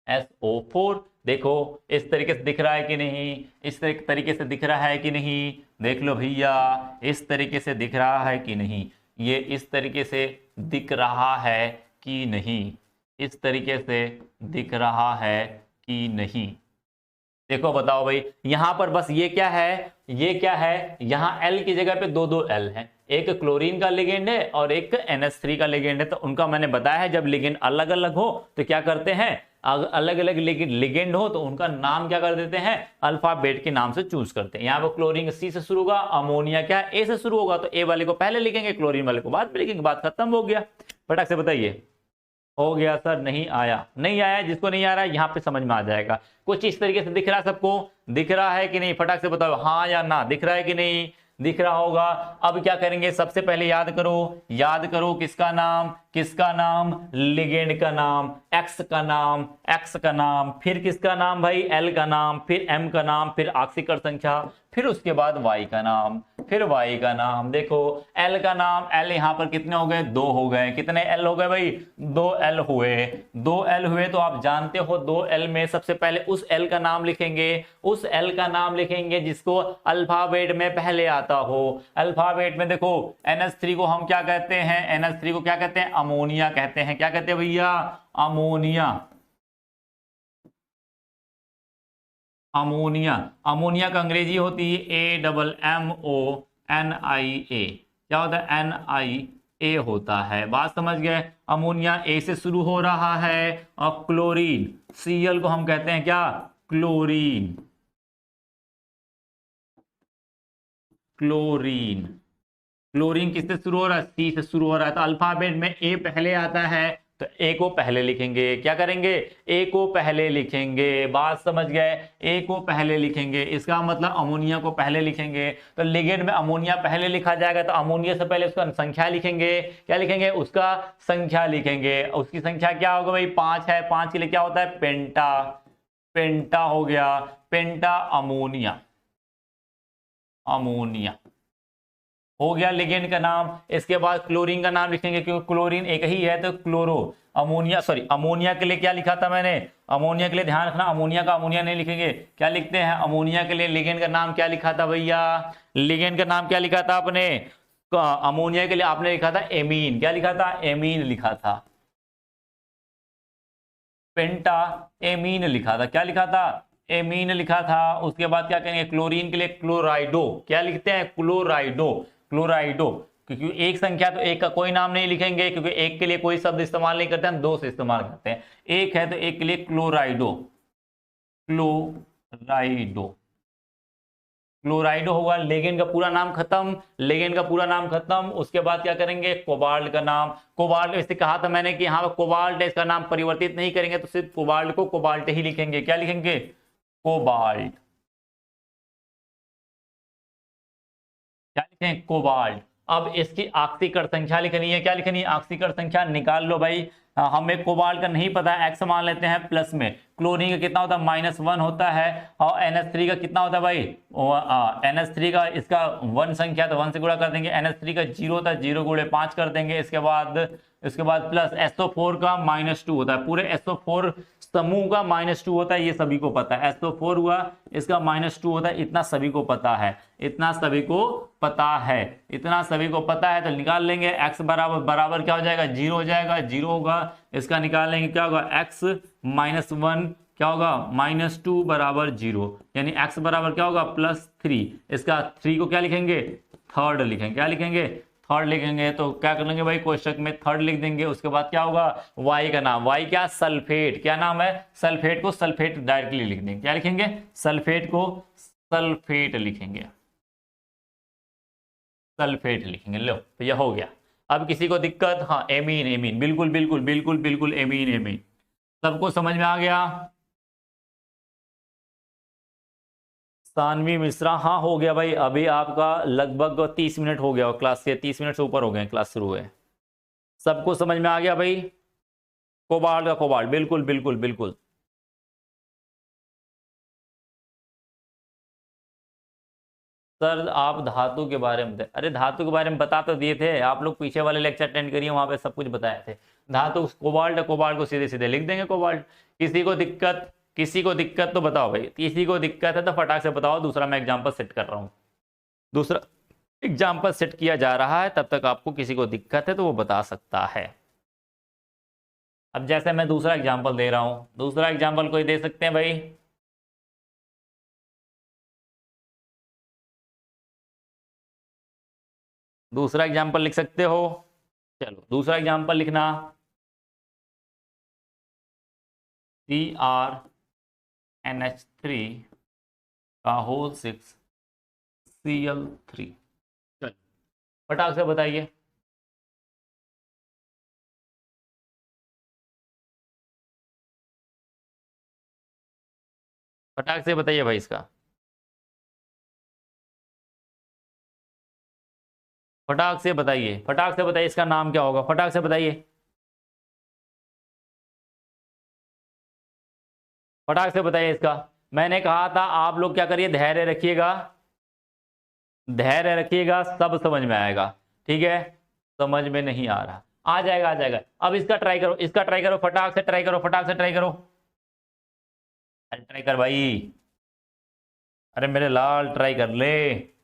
S1: SO4। देखो इस तरीके से दिख रहा है कि नहीं, इस तरीके से दिख रहा है कि नहीं, देख लो भैया, इस तरीके से दिख रहा है कि नहीं, ये इस तरीके से दिख रहा है कि नहीं, इस तरीके से दिख रहा है कि नहीं। देखो बताओ भाई, यहां पर बस ये क्या है, ये क्या है, यहां L की जगह पे दो L हैं, एक क्लोरीन का लिगेंड है और एक NH3 का लिगेंड है। तो उनका मैंने बताया है, जब लिगेंड अलग अलग हो तो क्या करते हैं, अलग अलग लिगेंड हो तो उनका नाम क्या कर देते हैं, अल्फाबेट के नाम से चूज करते हैं। यहाँ पर क्लोरीन C से शुरू होगा, अमोनिया क्या है, A से शुरू होगा, तो A वाले को पहले लिखेंगे, क्लोरीन वाले को बाद में लिखेंगे, बात खत्म हो गया। फटाक से बताइए, हो गया सर? नहीं आया, नहीं आया, जिसको नहीं आ रहा है यहाँ पे समझ में आ जाएगा। कुछ इस तरीके से दिख रहा है, सबको दिख रहा है कि नहीं, फटाक से बताओ हाँ या ना, दिख रहा है कि नहीं, दिख रहा होगा। अब क्या करेंगे, सबसे पहले याद करो, याद करो किसका नाम, किसका नाम, लिगेंड का नाम, एक्स का नाम, एक्स का नाम, फिर किसका नाम भाई, एल का नाम, फिर एम का नाम, फिर ऑक्सीकरण संख्या, फिर उसके बाद वाई का नाम, फिर वाई का नाम। देखो एल का नाम, एल यहां पर कितने हो गए, 2 हो गए, कितने एल हो गए भाई, 2 एल हुए, 2 एल हुए। तो आप जानते हो 2 एल में सबसे पहले उस एल का नाम लिखेंगे, उस एल का नाम लिखेंगे जिसको अल्फाबेट में पहले आता हो। अल्फाबेट में देखो NH3 को हम क्या कहते हैं, NH3 को क्या कहते हैं, अमोनिया कहते हैं। क्या कहते हैं भैया, अमोनिया, अमोनिया। अमोनिया का अंग्रेजी होती है AMMONIA, क्या होता है, NIA होता है। बात समझ गए, अमोनिया A से शुरू हो रहा है, और क्लोरीन Cl को हम कहते हैं क्या, क्लोरीन, क्लोरीन, क्लोरीन किससे शुरू हो रहा है, C से शुरू हो रहा है। तो अल्फाबेट में A पहले आता है तो A को पहले लिखेंगे, क्या करेंगे, A को पहले लिखेंगे। बात समझ गए, A को पहले लिखेंगे, इसका मतलब अमोनिया को पहले लिखेंगे। तो लिगेंड में अमोनिया पहले लिखा जाएगा, तो अमोनिया से पहले उसका संख्या लिखेंगे, क्या लिखेंगे, उसका संख्या लिखेंगे। उसकी संख्या क्या होगा भाई, 5 है, 5 के लिए क्या होता है, पेंटा, पेंटा हो गया, पेंटा अमोनिया, अमोनिया हो गया लिगेंड का नाम। इसके बाद क्लोरीन का नाम लिखेंगे, क्योंकि क्लोरीन एक ही है, तो क्लोरो, अमोनिया, सॉरी अमोनिया के लिए क्या लिखा था मैंने, अमोनिया के लिए ध्यान रखना, अमोनिया का अमोनिया नहीं लिखेंगे, क्या लिखते हैं, अमोनिया के लिए लिगेंड का नाम क्या लिखा था भैया, लिगेंड का नाम क्या लिखा था आपने, अमोनिया के लिए आपने लिखा था एमीन, क्या लिखा था, एमीन लिखा था, पेंटा एमीन लिखा था, क्या लिखा था, एमीन लिखा था। उसके बाद क्या करेंगे, क्लोरीन के लिए क्लोराइडो, क्या लिखते हैं, क्लोराइडो, क्लोराइडो, क्योंकि एक संख्या तो एक का कोई नाम नहीं लिखेंगे, क्योंकि एक के लिए कोई शब्द इस्तेमाल नहीं करते, हम दो से इस्तेमाल करते हैं। एक है तो एक के लिए क्लोराइडो, क्लोराइडो, क्लोराइडो होगा। लेगेंड का पूरा नाम खत्म, लेगेंड का पूरा नाम खत्म। उसके बाद क्या करेंगे, कोबाल्ट का नाम। कोबाल्ट वैसे कहा था मैंने कि यहाँ पर कोबाल्ट है, इसका नाम परिवर्तित नहीं करेंगे, तो सिर्फ कोबाल्ट को कोबाल्ट ही लिखेंगे। क्या लिखेंगे, कोबाल्ट। क्या लिखें, कोबाल्ट। अब इसकी ऑक्सीकरण संख्या लिखनी है। क्या लिखनी है, ऑक्सीकरण संख्या निकाल लो भाई। हमें कोबाल्ट का नहीं पता है, एक्स मान लेते हैं प्लस में। क्लोरीन का कितना होता है, -1 होता है। और NH3 का कितना होता है भाई, NH3 का इसका 1 संख्या तो 1 से गुणा कर देंगे। NH3 का 0 होता है, 0 गुणे 5 कर देंगे। इसके बाद प्लस SO4 का -2 होता है, पूरे SO4 समूह का -2 होता है, ये सभी को पता है। SO4 हुआ, इसका -2 होता है, इतना सभी को पता है, इतना सभी को पता है, इतना सभी को पता है। तो निकाल लेंगे, x बराबर क्या हो जाएगा, 0 हो जाएगा, 0 होगा। इसका निकाल लेंगे, क्या होगा, x - 1 क्या होगा, -2 बराबर 0, यानी x बराबर क्या होगा, +3। इसका 3 को क्या लिखेंगे, थर्ड लिखेंगे। क्या लिखेंगे, थर्ड लिखेंगे। तो क्या कर लेंगे भाई, कोष्टक में थर्ड लिख देंगे। उसके बाद क्या होगा, वाई का नाम, वाई क्या, सल्फेट। क्या नाम है, सल्फेट को सल्फेट डायरेक्टली लिख देंगे। क्या लिखेंगे, सल्फेट को सल्फेट लिखेंगे, सल्फेट लिखेंगे। लो तो यह हो गया। अब किसी को दिक्कत, हाँ एमीन, एमीन, बिल्कुल बिल्कुल बिल्कुल बिल्कुल, एमीन, एमीन। सबको समझ में आ गया। सानवी मिश्रा, हाँ हो गया भाई। अभी आपका लगभग 30 मिनट हो गया, और क्लास से 30 मिनट से ऊपर हो गए, क्लास शुरू है। सबको समझ में आ गया भाई। कोबाल्ट का कोबाल्ट, बिल्कुल बिल्कुल बिल्कुल। सर आप धातु के बारे में, अरे धातु के बारे में बता तो दिए थे, आप लोग पीछे वाले लेक्चर अटेंड करिए, वहां पे सब कुछ बताए थे। धातु कोबाल्ट, कोबाल्ट को सीधे सीधे लिख देंगे कोबाल्ट। किसी को दिक्कत, किसी को दिक्कत तो बताओ भाई, किसी को दिक्कत है तो फटाक से बताओ। दूसरा मैं एग्जाम्पल सेट कर रहा हूँ, दूसरा एग्जाम्पल सेट किया जा रहा है, तब तक आपको किसी को दिक्कत है तो वो बता सकता है। अब जैसे मैं दूसरा एग्जाम्पल दे रहा हूँ, दूसरा एग्जाम्पल कोई दे सकते हैं भाई, दूसरा एग्जाम्पल लिख सकते हो। चलो दूसरा एग्जाम्पल लिखना, CrNH3 का होल 6 Cl3। चलो फटाक से बताइए। फटाक से बताइए भाई इसका, फटाक से बताइए, फटाक से बताइए इसका नाम क्या होगा, फटाक से बताइए, फटाक से बताइए इसका। मैंने कहा था आप लोग क्या करिए, धैर्य रखिएगा, धैर्य रखिएगा, सब समझ में आएगा। ठीक है, समझ में नहीं आ रहा, आ जाएगा, आ जाएगा। अब इसका ट्राई करो, इसका ट्राई करो, फटाक से ट्राई करो, फटाक से ट्राई करो। अरे ट्राई कर भाई, अरे मेरे लाल ट्राई कर ले।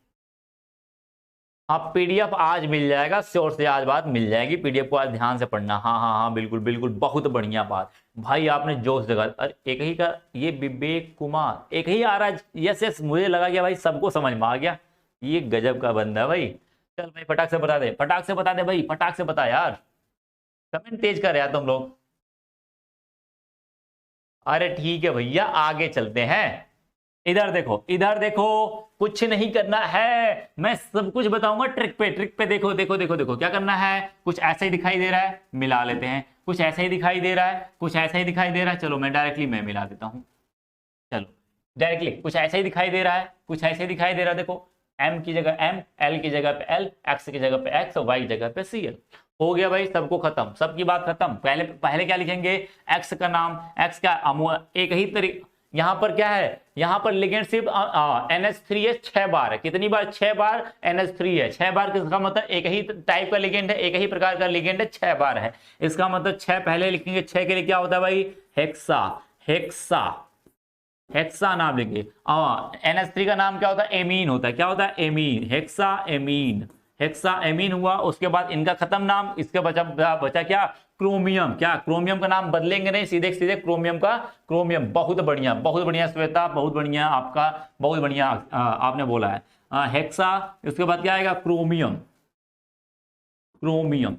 S1: हाँ पीडीएफ आज मिल जाएगा, श्योर से आज बात मिल जाएगी। पीडीएफ को आज ध्यान से पढ़ना। हाँ हाँ हाँ बिल्कुल बिल्कुल, बहुत बढ़िया बात भाई, आपने जोश जगा। अरे एक ही का ये विवेक कुमार, एक ही आ रहा है। यस यस, मुझे लगा कि भाई सबको समझ में आ गया, ये गजब का बंदा है भाई। चल भाई फटाक से बता दे, फटाक से बता दे भाई, फटाक से बता यार, कमेंट तेज कर यार तुम लोग। अरे ठीक है भैया, आगे चलते हैं। इधर देखो, इधर देखो, कुछ नहीं करना है, मैं सब कुछ बताऊंगा ट्रिक पे। ट्रिक पे देखो देखो देखो देखो, क्या करना है, कुछ ऐसा ही दिखाई दे रहा है, मिला लेते हैं। कुछ ऐसा ही दिखाई दे रहा है, कुछ ऐसा ही दिखाई दे रहा है, चलो मैं डायरेक्टली मैं मिला देता हूं। चलो डायरेक्टली, कुछ ऐसा ही दिखाई दे रहा है, कुछ ऐसे ही दिखाई दे रहा है। देखो m की जगह m, l की जगह पे l, x की जगह पे x और y की जगह पे Cl। हो गया भाई, सबको खत्म, सबकी बात खत्म। पहले पहले क्या लिखेंगे, x का नाम, x का एक ही तरीके। यहां पर क्या है, यहां पर लिगेंड सिर्फ NH3 है, 6 बार है। कितनी बार, 6 बार NH3 है। 6 बार किसका मतलब, एक ही टाइप का लिगेंड है, एक ही प्रकार का लिगेंड है, 6 बार है। इसका मतलब 6 पहले लिखेंगे। 6 के लिए क्या होता है भाई, हेक्सा, हेक्सा, हेक्सा नाम लिखिए। NH3 का नाम क्या होता है, एमीन होता है। क्या होता है, amine, hexa amine, hexa amine हुआ। उसके बाद इनका खत्म नाम, इसके बचा बचा क्या, क्रोमियम। क्या, क्रोमियम का नाम बदलेंगे नहीं, सीधे सीधे क्रोमियम का, क्रोमियम। बहुत बढ़िया, बहुत बढ़िया श्वेता, बहुत बढ़िया आपका, बहुत बढ़िया आपने बोला है हेक्सा। उसके बाद क्या आएगा, क्रोमियम। क्रोमियम,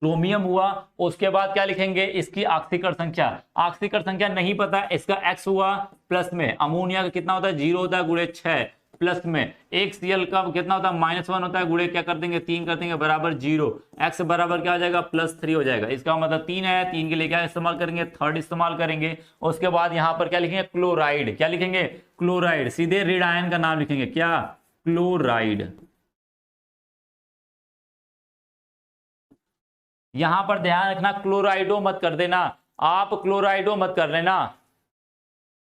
S1: क्रोमियम हुआ। उसके बाद क्या लिखेंगे, इसकी ऑक्सीकरण संख्या, ऑक्सीकरण संख्या नहीं पता, इसका एक्स हुआ। प्लस में अमोनिया का कितना होता है, 0 होता है, गुणे 6। प्लस में एक Cl का कितना होता है, -1 होता है, गुणे क्या कर देंगे, 3 कर देंगे, बराबर 0। एक्स बराबर क्या हो जाएगा, +3 हो जाएगा। इसका मतलब 3 है, 3 के लिए क्या इस्तेमाल करेंगे, थर्ड इस्तेमाल करेंगे। उसके बाद यहां पर क्या लिखेंगे, क्लोराइड। क्या लिखेंगे, क्लोराइड। सीधे रेड आयन का नाम लिखेंगे, क्या, क्लोराइड। यहां पर ध्यान रखना, क्लोराइडो मत कर देना, आप क्लोराइडो मत कर लेना,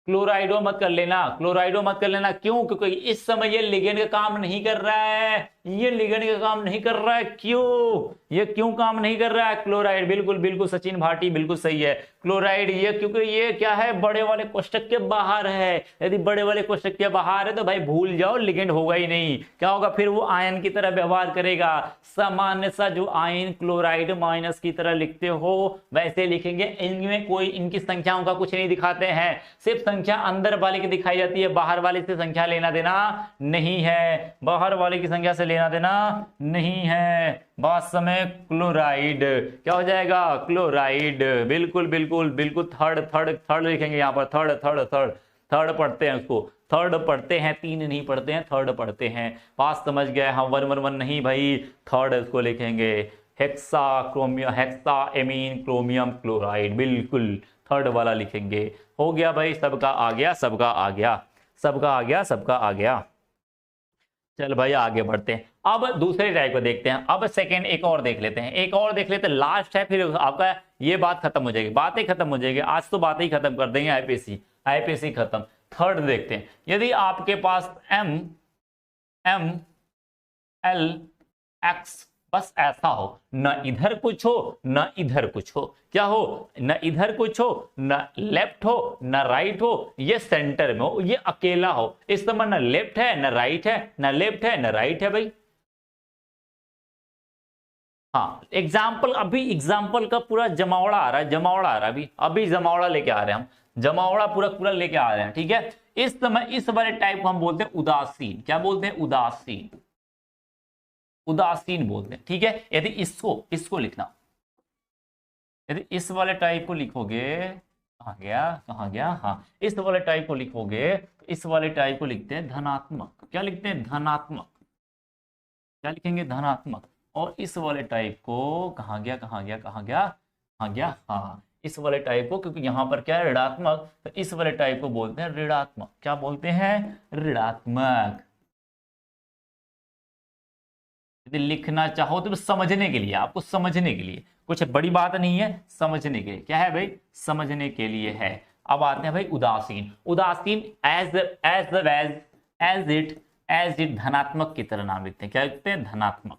S1: क्लोराइडो मत कर लेना, क्लोराइडो मत कर लेना। क्यों, क्योंकि इस समय ये लिगेंड का काम नहीं कर रहा है, ये लिगेंड का काम नहीं कर रहा है। क्यों, ये क्यों काम नहीं कर रहा है, क्लोराइड। बिल्कुल बिल्कुल सचिन भाटी, बिल्कुल सही है, क्लोराइड। ये क्योंकि ये क्या है, बड़े वाले कोष्टक के बाहर है। यदि बड़े वाले कोष्टक के बाहर है तो भाई भूल जाओ, लिगेंड होगा ही नहीं। क्या होगा, फिर वो आयन की तरह व्यवहार करेगा। सामान्य सा जो आयन क्लोराइड माइनस की तरह लिखते हो वैसे लिखेंगे। इनमें कोई इनकी संख्याओं का कुछ नहीं दिखाते हैं, सिर्फ संख्या अंदर वाले की दिखाई जाती है, बाहर वाले से संख्या लेना देना नहीं है, बाहर वाले की संख्या से लेना देना नहीं है। बात समय क्लोराइड क्या हो जाएगा, क्लोराइड। बिल्कुल बिल्कुल बिल्कुल, थर्ड थर्ड थर्ड लिखेंगे यहाँ पर, थर्ड थर्ड थर्ड थर्ड पढ़ते हैं उसको, थर्ड पढ़ते हैं, 3 नहीं पढ़ते हैं, थर्ड पढ़ते हैं। पास समझ गए हम, 1 1 1 नहीं भाई, थर्ड इसको लिखेंगे, hexa chromium, hexa amine chromium chloride. बिल्कुल थर्ड वाला लिखेंगे। हो गया भाई, सबका आ गया, सबका आ गया, सबका आ गया, सबका आ गया। चल भाई आगे बढ़ते हैं, अब दूसरे टाइप को देखते हैं। अब सेकंड एक और देख लेते हैं, एक और देख लेते हैं, लास्ट है, फिर आपका ये बात खत्म हो जाएगी, बातें खत्म हो जाएगी, आज तो बातें ही खत्म कर देंगे, आईपीसी आईपीसी खत्म। थर्ड देखते हैं, यदि आपके पास एम एम एल एक्स बस ऐसा हो, न इधर कुछ हो न इधर कुछ हो, क्या हो, न इधर कुछ हो न लेफ्ट हो न राइट हो, ये सेंटर में हो, ये अकेला हो। इस समय न लेफ्ट है न राइट है, न लेफ्ट है न राइट है भाई। हाँ एग्जाम्पल, अभी एग्जाम्पल का पूरा जमावड़ा आ रहा है, जमावड़ा आ रहा है, अभी अभी जमावड़ा लेके आ रहे हैं हम, जमावड़ा पूरा पूरा लेके आ रहे हैं, ठीक है। इस समय इस वाले टाइप को हम बोलते हैं उदासीन। क्या बोलते हैं, उदासीन, उदासीन बोलते हैं, ठीक है। यदि इसको इसको लिखना, यदि इस वाले टाइप को लिखोगे, कहाँ गया कहाँ गया, हाँ इस वाले टाइप को लिखोगे तो इस वाले टाइप को लिखते हैं धनात्मक। क्या लिखते हैं, धनात्मक। क्या लिखेंगे, धनात्मक। और इस वाले टाइप को कहाँ गया कहाँ गया कहाँ गया कहाँ गया, हाँ इस वाले टाइप को, क्योंकि यहां पर क्या है, ऋणात्मक, तो इस वाले टाइप को बोलते हैं ऋणात्मक। क्या बोलते हैं, ऋणात्मक। यदि लिखना चाहो तो समझने के लिए, आपको समझने के लिए, कुछ बड़ी बात नहीं है, समझने के लिए, क्या है भाई, समझने के लिए है। अब आते हैं भाई उदासीन। उदासीन एज एज एज एज इट धनात्मक की तरह नाम लिखते हैं। क्या लिखते हैं, धनात्मक।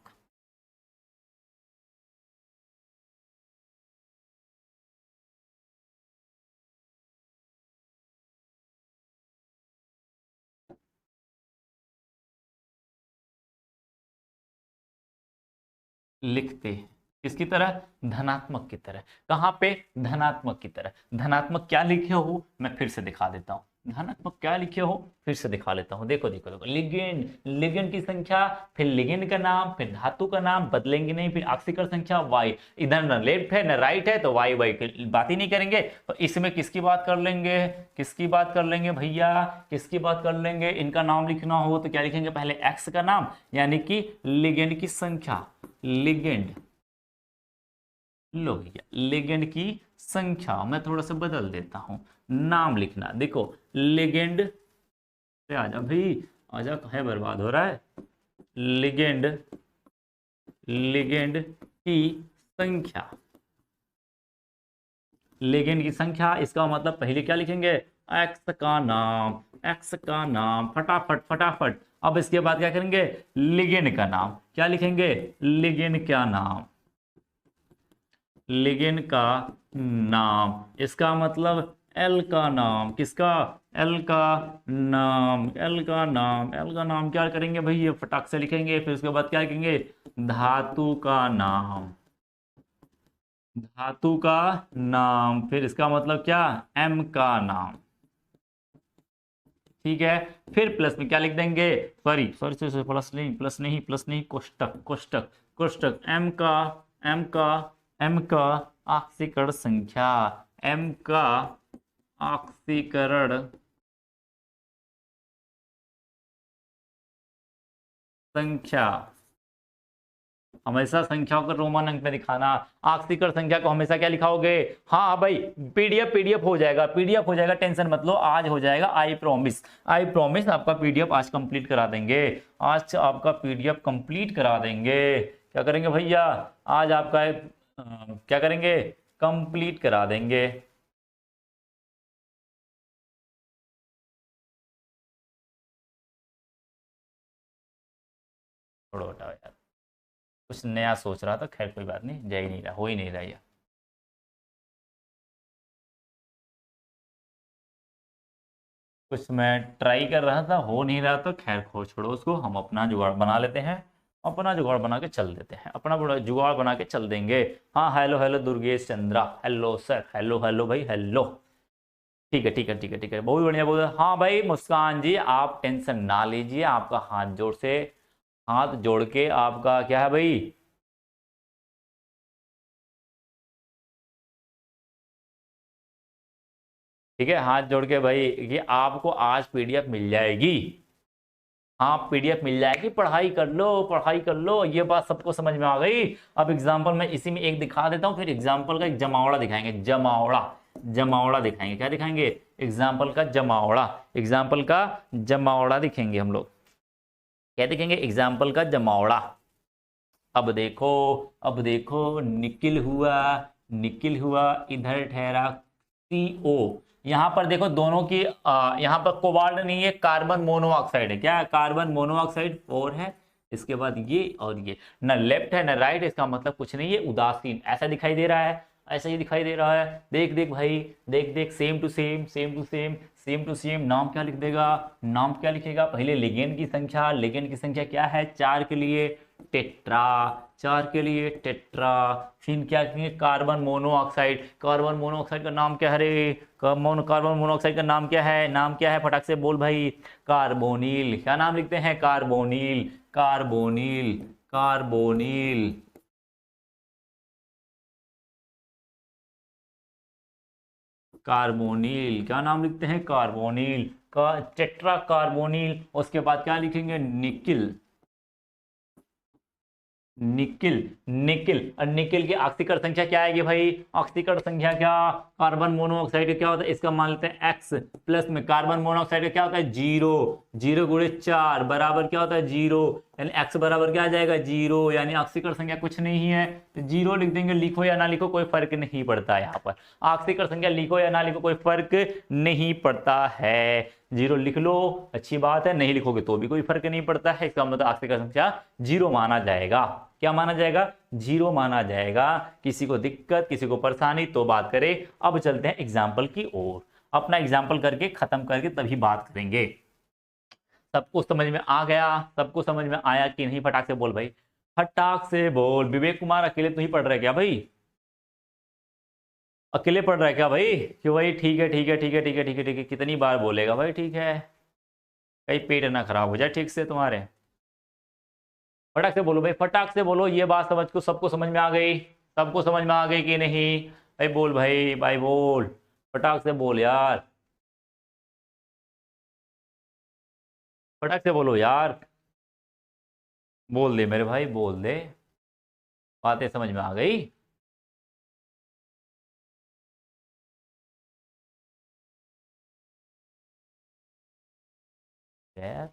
S1: लिखते हैं किसकी तरह, धनात्मक की तरह। कहां पे, धनात्मक की तरह। धनात्मक क्या लिखे हो, मैं फिर से दिखा देता हूं, धनात्मक क्या लिखे हो फिर से दिखा लेता हूं। देखो देखो देखो, लिगेंड, लिगेंड की संख्या, फिर लिगेंड का नाम, फिर धातु का नाम, बदलेंगे नहीं, फिर ऑक्सीकरण संख्या वाई। इधर न लेफ्ट है न राइट है, तो वाई वाई की बात ही नहीं करेंगे। तो इसमें किसकी बात कर लेंगे, किसकी बात कर लेंगे भैया, किसकी बात कर लेंगे। इनका नाम लिखना हो तो क्या लिखेंगे, पहले एक्स का नाम, यानी कि लिगेंड की संख्या, लिगेंड, लो भैया लिगेंड की संख्या। मैं थोड़ा सा बदल देता हूं, नाम लिखना, देखो लिगेंड से आजा भाई, आजा, कहे बर्बाद हो रहा है। लिगेंड, लिगेंड की संख्या, लिगेंड की संख्या, इसका मतलब पहले क्या लिखेंगे, एक्स का नाम, एक्स का नाम, फटाफट फटाफट। अब इसके बाद क्या करेंगे, लिगेंड का नाम। क्या लिखेंगे, लिगेंड क्या नाम, लिगेंड का नाम। इसका मतलब एल का नाम, किसका, एल का नाम, एल का नाम, एल का नाम क्या करेंगे भाई, ये फटाक से लिखेंगे। फिर उसके बाद क्या लिखेंगे, धातु का नाम, धातु का नाम। फिर इसका मतलब क्या, एम का नाम, ठीक है। फिर प्लस में क्या लिख देंगे, सॉरी सॉरी सॉरी, प्लस नहीं, कोष्टक कोष्टक कोष्टक, एम का ऑक्सीकरण संख्या, एम का ऑक्सीकरण संख्या, हमेशा संख्याओं को रोमन अंक में दिखाना। ऑक्सीकरण संख्या को हमेशा क्या लिखाओगे, हाँ भाई पीडीएफ हो जाएगा, टेंशन मत लो, आज हो जाएगा, आई प्रॉमिस आपका पीडीएफ आज कंप्लीट करा देंगे, आज आपका पीडीएफ कंप्लीट करा देंगे। क्या करेंगे भैया, आज आपका क्या करेंगे, कंप्लीट करा देंगे। छोड़ो हटाओ यार, कुछ नया सोच रहा था, खैर कोई बात नहीं, जा ही नहीं रहा, हो ही नहीं रहा यार। कुछ मैं ट्राई कर रहा था, हो नहीं रहा, तो खैर खो छोड़ो उसको, हम अपना जुगाड़ बना लेते हैं, अपना जुगाड़ बना के चल देते हैं, अपना बड़ा जुगाड़ बना के चल देंगे। हाँ hello hello Durgesh Chandra, hello sir, hello hello भाई, हेलो। ठीक है ठीक है ठीक है ठीक है, बहुत बढ़िया बहुत। हाँ भाई मुस्कान जी, आप टेंशन ना लीजिए, आपका हाथ जोड़ के आपका क्या है भाई, ठीक है, हाथ जोड़ के भाई कि आपको आज पीडीएफ मिल जाएगी, हाँ पीडीएफ मिल जाएगी, पढ़ाई कर लो, ये बात सबको समझ में आ गई। अब एग्जाम्पल मैं इसी में एक दिखा देता हूँ, फिर एग्जाम्पल का एक जमावड़ा दिखाएंगे, जमावड़ा दिखाएंगे, क्या दिखाएंगे, एग्जाम्पल का जमावड़ा दिखेंगे हम लोग, क्या दिखेंगे, एग्जाम्पल का जमावड़ा। अब देखो निकिल हुआ, इधर ठहरा CO, यहाँ पर देखो दोनों की यहाँ पर कोबाल्ट नहीं है, कार्बन मोनोऑक्साइड है, क्या है, कार्बन मोनोऑक्साइड 4 है, इसके बाद ये और ये, ना लेफ्ट है ना राइट, इसका मतलब कुछ नहीं है, उदासीन ऐसा दिखाई दे रहा है, ऐसा ही दिखाई दे रहा है। देख भाई, देख सेम टू सेम, नाम क्या लिख देगा, नाम क्या लिखेगा, पहले लिगेंड की संख्या क्या है, 4 के लिए टेट्रा, फिर क्या कहेंगे, कार्बन मोनोऑक्साइड का नाम क्या है रे, कार्बन मोनोऑक्साइड का नाम क्या है, फटाक से बोल भाई, कार्बोनिल, क्या नाम लिखते हैं, कार्बोनिल, क्या नाम लिखते हैं, कार्बोनिल का, टेट्रा कार्बोनिल। उसके बाद क्या लिखेंगे, निकिल और निकिल की ऑक्सीकरण संख्या क्या आएगी भाई, ऑक्सीकरण संख्या क्या, कार्बन मोनोऑक्साइड का क्या होता है, इसका मान लेते हैं X, प्लस में कार्बन मोनोऑक्साइड का क्या होता है, 0 गुणे 4 बराबर क्या होता है, 0, यानी X बराबर क्या आ जाएगा, 0, यानी ऑक्सीकरण संख्या कुछ नहीं है, तो 0 लिख देंगे, लिखो या ना लिखो कोई फर्क नहीं पड़ता, यहाँ पर ऑक्सीकरण संख्या लिखो या ना लिखो कोई फर्क नहीं पड़ता है, 0 लिख लो, अच्छी बात है, नहीं लिखोगे तो भी कोई फर्क नहीं पड़ता है, इसका मतलब ऑक्सीकरण संख्या 0 माना जाएगा, क्या माना जाएगा, 0 माना जाएगा। किसी को दिक्कत, किसी को परेशानी तो बात करें। अब चलते हैं एग्जाम्पल की ओर, अपना एग्जाम्पल करके खत्म करके तभी बात करेंगे। सबको समझ में आ गया, सबको समझ में आया कि नहीं, फटाक से बोल भाई, फटाक से बोल। विवेक कुमार अकेले तो ही पढ़ रहे क्या भाई, अकेले पढ़ रहा है क्या भाई, क्यों भाई, ठीक है, कितनी बार बोलेगा भाई, ठीक है, कहीं पेट ना खराब हो जाए ठीक से तुम्हारे, फटाक से बोलो भाई, फटाक से बोलो, ये बात सबको समझ में आ गई, कि नहीं भाई, बोल भाई बोल, फटाक से बोल यार, फटाक से बोलो यार, बोल दे मेरे भाई, बोल दे, बातें समझ में आ गई। यार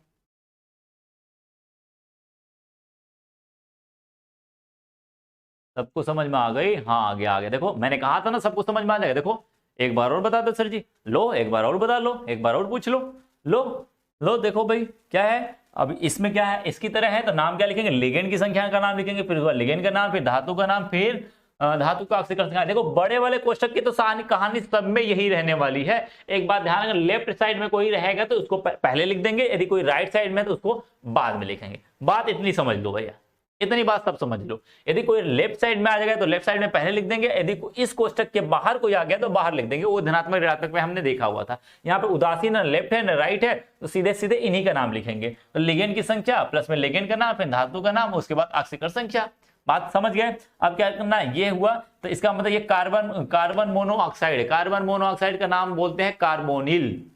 S1: सबको समझ में आ गई, हाँ आगे देखो, मैंने कहा था ना सबको समझ में आ जाएगा, देखो एक बार और बता दो सर जी, लो एक बार और बता लो, एक बार और पूछ लो, लो देखो भाई क्या है, अब इसमें क्या है, इसकी तरह है तो नाम क्या लिखेंगे, लिगेंड की संख्या का नाम लिखेंगे, फिर लिगेंड का नाम, फिर धातु का नाम, फिर धातु का ऑक्सीकरण संख्या। देखो बड़े वाले कोष्टक की तो कहानी सब में यही रहने वाली है। एक बात ध्यान, अगर लेफ्ट साइड में कोई रहेगा तो उसको पहले लिख देंगे, यदि कोई राइट साइड में तो उसको बाद में लिखेंगे, बात इतनी समझ लो भैया, इतनी बात सब समझ लो। यदि कोई लेफ्ट साइड में आ जाएगा तो लेफ्ट साइड में पहले लिख देंगे, यदि इस कोष्टक के बाहर कोई आ गया तो बाहर लिख देंगे। वो धनात्मक ऋणात्मक में हमने देखा हुआ था। यहाँ पे उदासीन न लेफ्ट है न राइट है, तो सीधे सीधे इन्हीं का नाम लिखेंगे। तो लिगेंड की संख्या प्लस में लिगेंड का नाम, फिर धातु का नाम, उसके बाद आक्सीकर संख्या। बात समझ गए। अब क्या करना है, ये हुआ तो इसका मतलब ये कार्बन मोनोऑक्साइड है। कार्बन मोनोऑक्साइड का नाम बोलते हैं कार्बोनिल।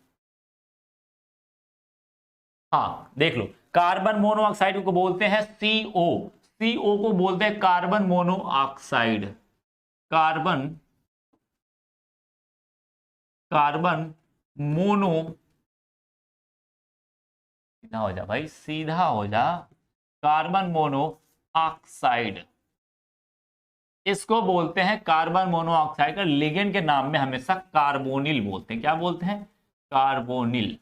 S1: हाँ देख लो, कार्बन मोनोऑक्साइड को बोलते हैं CO। CO को बोलते हैं कार्बन मोनोऑक्साइड। कार्बन मोनो, सीधा हो जा भाई, सीधा हो जा, कार्बन मोनोऑक्साइड, इसको बोलते हैं कार्बन मोनोऑक्साइड का लिगेंड के नाम में हमेशा कार्बोनिल बोलते हैं। क्या बोलते हैं? कार्बोनिल।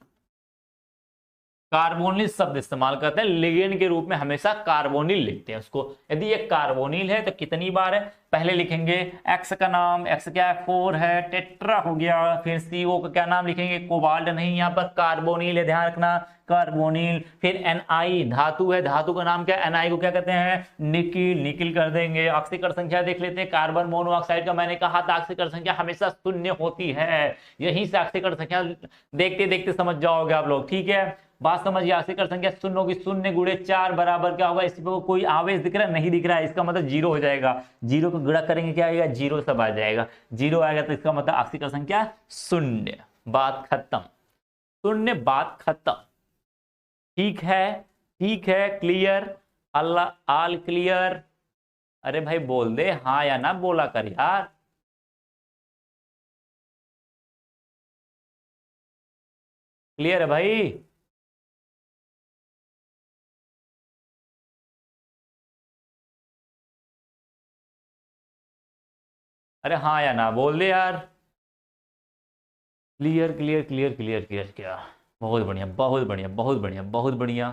S1: कार्बोनिल शब्द इस्तेमाल करते हैं, लिगेंड के रूप में हमेशा कार्बोनिल लिखते हैं उसको। यदि ये कार्बोनिल है तो कितनी बार है, पहले लिखेंगे एक्स का नाम, एक्स क्या है 4 है, टेट्रा हो गया। फिर CO का क्या नाम लिखेंगे, कोबाल्ट नहीं, यहाँ पर कार्बोनिल है, ध्यान रखना कार्बोनिल। फिर Na धातु है, धातु का नाम क्या है, Na को क्या कहते हैं, निकिल, निकिल कर देंगे। ऑक्सीकर संख्या देख लेते हैं, कार्बन मोनोऑक्साइड का मैंने कहा था ऑक्सीकर संख्या हमेशा शून्य होती है। यहीं से ऑक्सीकर संख्या देखते देखते समझ जाओगे आप लोग, ठीक है। बात समझिए, ऑक्सीकर संख्या शून्य होगी, 0 गुणे 4 बराबर क्या होगा, इस पर कोई आवेश दिख रहा है, नहीं दिख रहा है, इसका मतलब 0 हो जाएगा। 0 को गुणा करेंगे क्या आएगा, 0 सब आ जाएगा। 0 आएगा तो इसका मतलब ऑक्सीकर संख्या 0। बात खत्म, 0 बात खत्म। ठीक है, ठीक है, क्लियर, अल्लाह आल क्लियर। अरे भाई बोल दे हाँ या ना, बोला कर यार। क्लियर है भाई? अरे हाँ या ना बोल दे यार। Clear clear clear clear clear, क्या बहुत बढ़िया बहुत बढ़िया बहुत बढ़िया बहुत बढ़िया।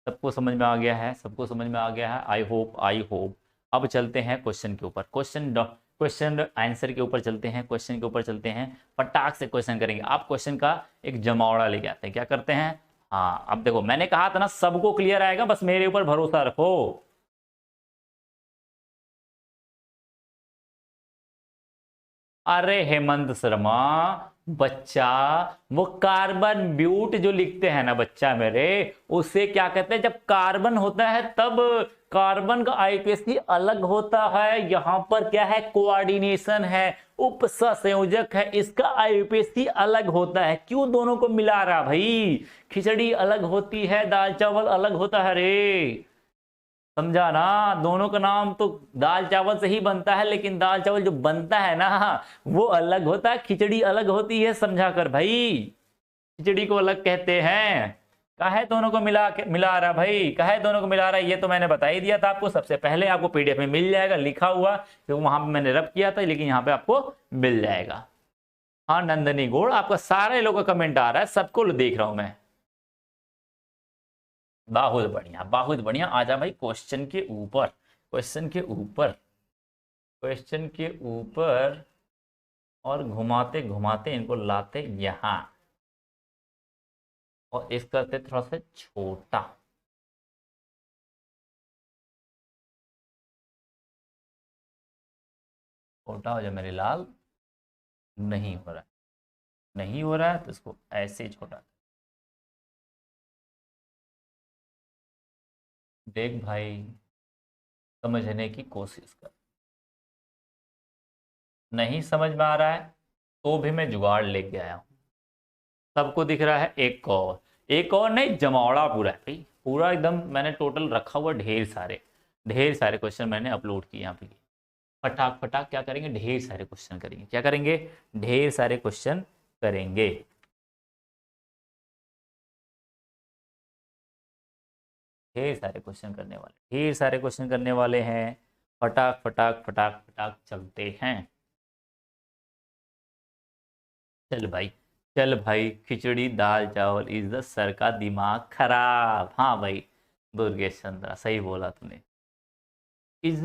S1: सबको समझ में आ गया है, सबको समझ में आ गया है, आई होप आई होप। अब चलते हैं क्वेश्चन के ऊपर, क्वेश्चन आंसर के ऊपर चलते हैं, क्वेश्चन के ऊपर चलते हैं। फटाक से क्वेश्चन करेंगे। आप क्वेश्चन का एक जमावड़ा लेके आते हैं, क्या करते हैं। हाँ अब देखो, मैंने कहा था ना सबको क्लियर आएगा, बस मेरे ऊपर भरोसा रखो। अरे हेमंत शर्मा बच्चा, वो कार्बन ब्यूट जो लिखते हैं ना बच्चा मेरे, उसे क्या कहते हैं, जब कार्बन होता है तब कार्बन का आईपीएसी अलग होता है। यहाँ पर क्या है, कोऑर्डिनेशन है, उपसंयोजक है, इसका आईपीएसी अलग होता है। क्यों दोनों को मिला रहा भाई, खिचड़ी अलग होती है, दाल चावल अलग होता है रे, समझा ना। दोनों का नाम तो दाल चावल से ही बनता है, लेकिन दाल चावल जो बनता है ना वो अलग होता है, खिचड़ी अलग होती है, समझा कर भाई। खिचड़ी को अलग कहते हैं। काहे दोनों को मिला रहा भाई, काहे दोनों को मिला रहा है, ये तो मैंने बता ही दिया था आपको सबसे पहले। आपको पीडीएफ में मिल जाएगा लिखा हुआ, तो वहां पे मैंने रब किया था, लेकिन यहाँ पे आपको मिल जाएगा। हाँ नंदनी गोड़, आपका सारे लोगों का कमेंट आ रहा है, सबको देख रहा हूं मैं। बहुत बढ़िया बहुत बढ़िया। आजा भाई क्वेश्चन के ऊपर, क्वेश्चन के ऊपर, क्वेश्चन के ऊपर, और घुमाते घुमाते इनको लाते यहां, और इस करते थोड़ा सा छोटा। छोटा हो जाए मेरे लाल, नहीं हो रहा है, नहीं हो रहा है तो इसको ऐसे ही छोटा। देख भाई, समझने की कोशिश कर। नहीं समझ में आ रहा है तो भी मैं जुगाड़ लेके आया हूं। सबको दिख रहा है, एक और नहीं, जमावड़ा पूरा है भाई, पूरा एकदम मैंने टोटल रखा हुआ, ढेर सारे क्वेश्चन मैंने अपलोड किए यहाँ पे। फटाक फटाक क्या करेंगे, ढेर सारे क्वेश्चन करेंगे। क्या करेंगे, ढेर सारे क्वेश्चन करेंगे। ढेर सारे क्वेश्चन करने वाले, ढेर सारे क्वेश्चन करने वाले हैं। फटाक फटाक फटाक फटाक चलते हैं। चल भाई, चल भाई, खिचड़ी दाल चावल इज द सर का दिमाग खराब। हाँ भाई दुर्गेश चंद्रा सही बोला तूने, इज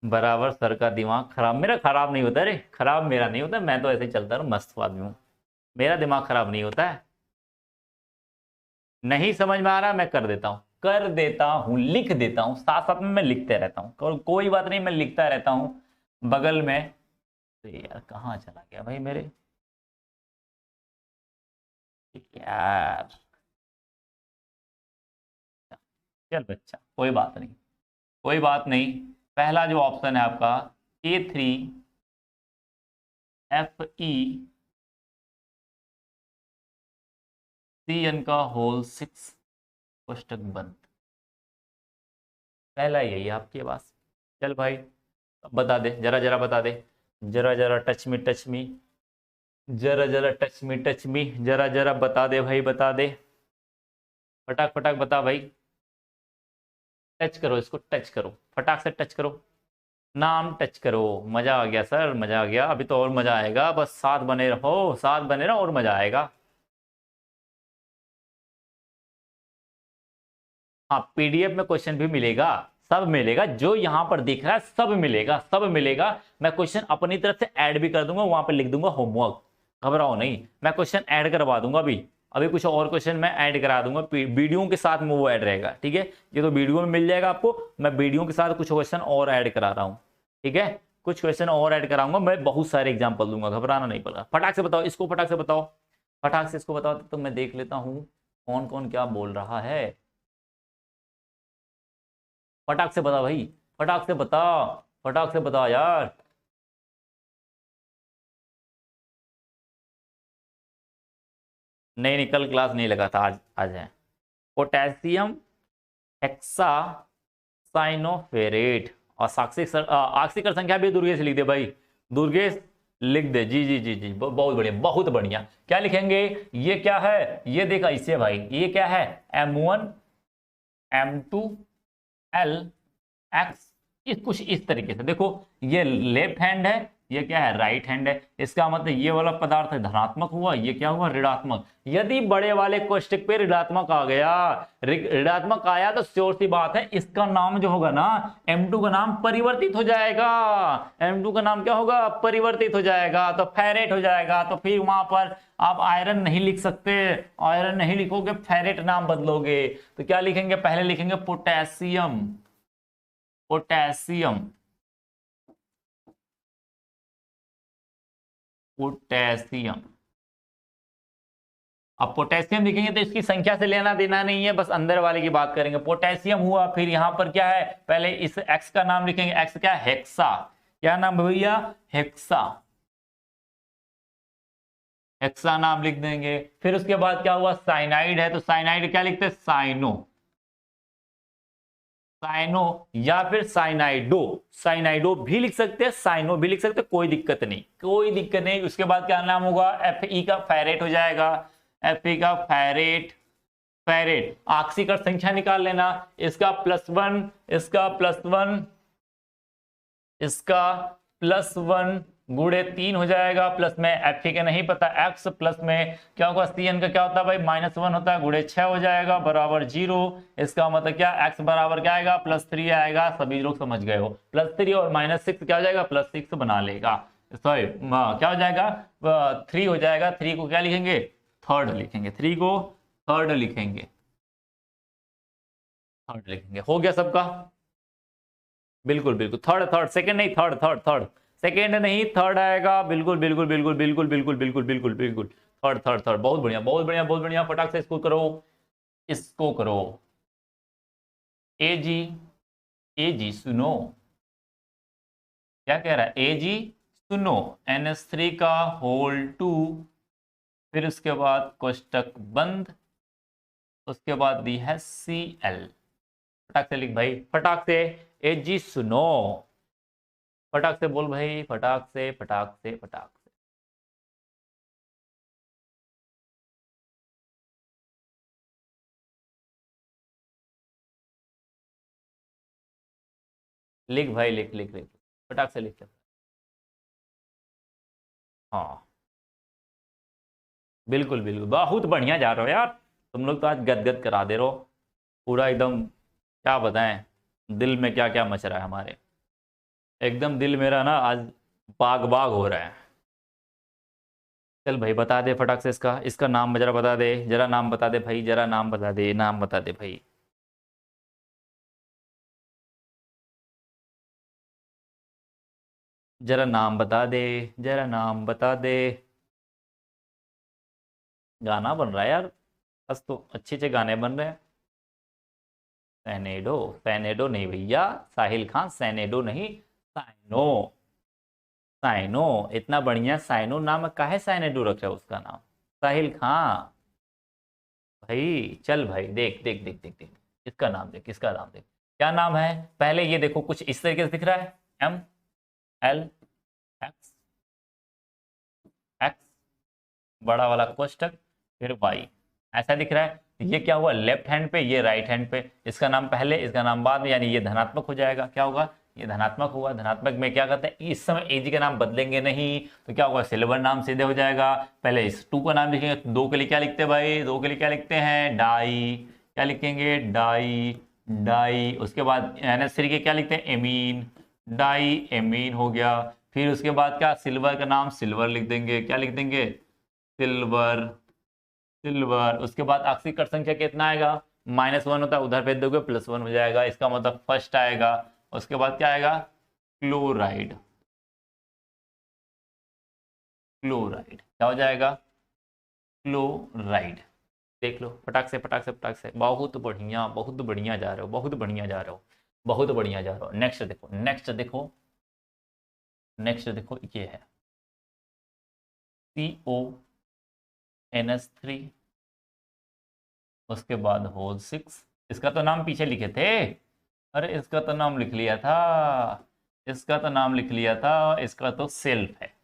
S1: बराबर सर का दिमाग खराब। मेरा खराब नहीं होता रे, खराब मेरा नहीं होता, मैं तो ऐसे ही चलता हूँ, मस्त आदमी हूँ, मेरा दिमाग खराब नहीं होता है। नहीं समझ में आ रहा मैं कर देता हूँ, कर देता हूं, लिख देता हूं, साथ साथ में मैं लिखते रहता हूं, कोई बात नहीं, मैं लिखता रहता हूं बगल में। तो यार कहाँ चला गया भाई मेरे यार। चल बच्चा, कोई बात नहीं, कोई बात नहीं। पहला जो ऑप्शन है आपका A3FE CN का होल 6 कोष्टक बंद, पहला यही है आपके पास। चल भाई बता दे, जरा जरा बता दे, जरा जरा टच मी, जरा जरा टच मी, जरा जरा बता दे भाई, बता दे, फटाक फटाक बता भाई। टच करो इसको, टच करो, फटाक से टच करो, नाम टच करो। मजा आ गया सर, मजा आ गया, अभी तो और मजा आएगा, बस साथ बने रहो, साथ बने रहो और मजा आएगा। हाँ पीडीएफ में क्वेश्चन भी मिलेगा, सब मिलेगा, जो यहाँ पर दिख रहा है सब मिलेगा, सब मिलेगा। मैं क्वेश्चन अपनी तरफ से ऐड भी कर दूंगा, वहां पे लिख दूंगा होमवर्क, घबराओ नहीं, मैं क्वेश्चन ऐड करवा दूंगा। अभी अभी कुछ और क्वेश्चन मैं ऐड करा दूंगा, वीडियो के साथ में वो ऐड रहेगा, ठीक है। ये तो वीडियो में मिल जाएगा आपको, मैं वीडियो के साथ कुछ क्वेश्चन और ऐड करा रहा हूँ, ठीक है। कुछ क्वेश्चन और ऐड कराऊंगा, मैं बहुत सारे एग्जाम्पल दूंगा, घबराना नहीं पड़ेगा। फटाक से बताओ इसको, फटाक से बताओ, फटाक से इसको बताओ, तो मैं देख लेता हूँ कौन कौन क्या बोल रहा है। फटाक से बता भाई, फटाक से बता, फटाक से बता यार। नहीं नहीं, कल क्लास नहीं लगा था, आज आज है। पोटेशियम हेक्सा साइनोफेरेट, और आक्सीकर संख्या भी दुर्गेश लिख दे भाई, दुर्गेश लिख दे, जी जी जी जी, बहुत बढ़िया, बहुत बढ़िया। क्या लिखेंगे, ये क्या है, ये देखा इसे भाई, ये क्या है, M1 M2 L X, इस कुछ इस तरीके से देखो, ये लेफ्ट हैंड है, ये क्या है, राइट हैंड है। इसका मतलब ये वाला पदार्थ धनात्मक हुआ, ये क्या हुआ, ऋणात्मक। यदि बड़े वाले कोष्टक पे ऋणात्मक आ गया, ऋणात्मक आया तो श्योर सी बात है, इसका नाम जो होगा ना, M2 का नाम परिवर्तित हो जाएगा। M2 का नाम क्या होगा, परिवर्तित हो जाएगा, तो फेरेट हो जाएगा। तो फिर वहां पर आप आयरन नहीं लिख सकते, आयरन नहीं लिखोगे, फेरेट नाम बदलोगे। तो क्या लिखेंगे, पहले लिखेंगे पोटेशियम, पोटेशियम, पोटेशियम। अब पोटेशियम लिखेंगे तो इसकी संख्या से लेना देना नहीं है, बस अंदर वाले की बात करेंगे। पोटेशियम हुआ, फिर यहां पर क्या है, पहले इस एक्स का नाम लिखेंगे, एक्स क्या है, हेक्सा, क्या नाम भैया, हेक्सा, हेक्सा नाम लिख देंगे। फिर उसके बाद क्या हुआ, साइनाइड है, तो साइनाइड क्या लिखते हैं, साइनो, साइनो, या फिर साइनाइडो, साइनाइडो भी लिख सकते हैं, साइनो भी लिख सकते हैं, कोई दिक्कत नहीं, कोई दिक्कत नहीं। उसके बाद क्या नाम होगा, Fe का फेरेट हो जाएगा, Fe का फेरेट, फेरेट ऑक्सीकरण संख्या निकाल लेना, इसका +1, इसका +1, इसका +1 गुणे 3 हो जाएगा, प्लस में Fe का नहीं पता, x प्लस में क्या होगा, Cn का क्या होता है भाई, -1 होता है, गुणे 6 हो जाएगा बराबर 0। इसका मतलब क्या, x बराबर क्या आएगा, +3 आएगा, सभी लोग समझ गए हो। +3 और -6 क्या हो जाएगा, +6 बना लेगा, सॉरी क्या हो जाएगा, 3 हो जाएगा। 3 को क्या लिखेंगे, थर्ड लिखेंगे, 3 को थर्ड लिखेंगे, थर्ड लिखेंगे। हो गया सबका, बिल्कुल बिल्कुल, थर्ड थर्ड, सेकंड नहीं, थर्ड थर्ड थर्ड, सेकंड नहीं थर्ड आएगा, बिल्कुल बिल्कुल बिल्कुल बिल्कुल बिल्कुल बिल्कुल बिल्कुल बिल्कुल, थर्ड थर्ड थर्ड, बहुत बढ़िया बहुत बढ़िया बहुत बढ़िया। फटाक से इसको करो, इसको करो। ए जी, ए जी सुनो, क्या कह रहा है, ए जी सुनो, NH3 का होल 2, फिर उसके बाद कोष्टक बंद, उसके बाद दी है Cl। फटाक से लिख भाई, फटाक से, ए जी सुनो, फटाक से बोल भाई, फटाक से फटाक से फटाक से। लिख भाई, लिख लिख लिख, फटाक से लिख। हाँ बिल्कुल बिल्कुल, बहुत बढ़िया जा रहे हो यार, तुम लोग तो आज गदगद करा दे रहे हो पूरा एकदम, क्या बताएं, दिल में क्या क्या मच रहा है हमारे, एकदम दिल मेरा ना आज बाग बाग हो रहा है। चल भाई बता दे फटाक से, इसका इसका नाम जरा बता दे, जरा नाम बता दे भाई, जरा नाम बता दे, नाम बता दे भाई। जरा नाम बता दे, जरा नाम बता दे। गाना बन रहा है यार, बस तो अच्छे अच्छे गाने बन रहे हैं। सैनेडो, सैनेडो नहीं भैया, साहिल खान सैनेडो नहीं, साइनो। साइनो, इतना बढ़िया साइनो नाम, काहे सैनेडो रखा है उसका नाम? साहिल खान। भाई चल भाई, देख देख देख देख देख, इसका नाम देख, इसका नाम देख, क्या नाम है? पहले ये देखो, कुछ इस तरीके से दिख रहा है, एम एल एक्स एक्स, बड़ा वाला कोष्टक, फिर वाई, ऐसा दिख रहा है। ये क्या हुआ, लेफ्ट हैंड पे, ये राइट हैंड पे, इसका नाम पहले इसका नाम बाद में, यानी ये धनात्मक हो जाएगा। क्या होगा, ये धनात्मक हुआ। धनात्मक में क्या करते हैं, इस समय एजी का नाम बदलेंगे नहीं, तो क्या होगा, सिल्वर नाम सीधे हो जाएगा। पहले इस टू का नाम लिखेंगे, तो दो के लिए क्या लिखते हैं भाई, दो के लिए क्या लिखते हैं, डाई, क्या लिखेंगे, डाई, डाई। उसके बाद NH3 के क्या लिखते हैं, एमीन, डाई एमीन हो गया। फिर उसके बाद क्या, सिल्वर का नाम सिल्वर लिख देंगे, क्या लिख देंगे, सिल्वर, सिल्वर। उसके बाद ऑक्सीकरण संख्या कितना आएगा, -1 होता है, उधर भेज दोगे +1 हो जाएगा, इसका मतलब फर्स्ट आएगा। उसके बाद क्या आएगा, क्लोराइड, क्लोराइड क्या हो जाएगा, क्लोराइड। देख लो, फटाक से फटाक से फटाक से, बहुत बढ़िया, बहुत बढ़िया जा रहे हो, बहुत बढ़िया जा रहे हो, बहुत बढ़िया जा रहे हो। नेक्स्ट देखो, नेक्स्ट देखो, नेक्स्ट देखो, ये है CONH3, उसके बाद होल 6। इसका तो नाम पीछे लिखे थे, अरे इसका तो नाम लिख लिया था, इसका तो नाम लिख लिया था, इसका तो सेल्फ है,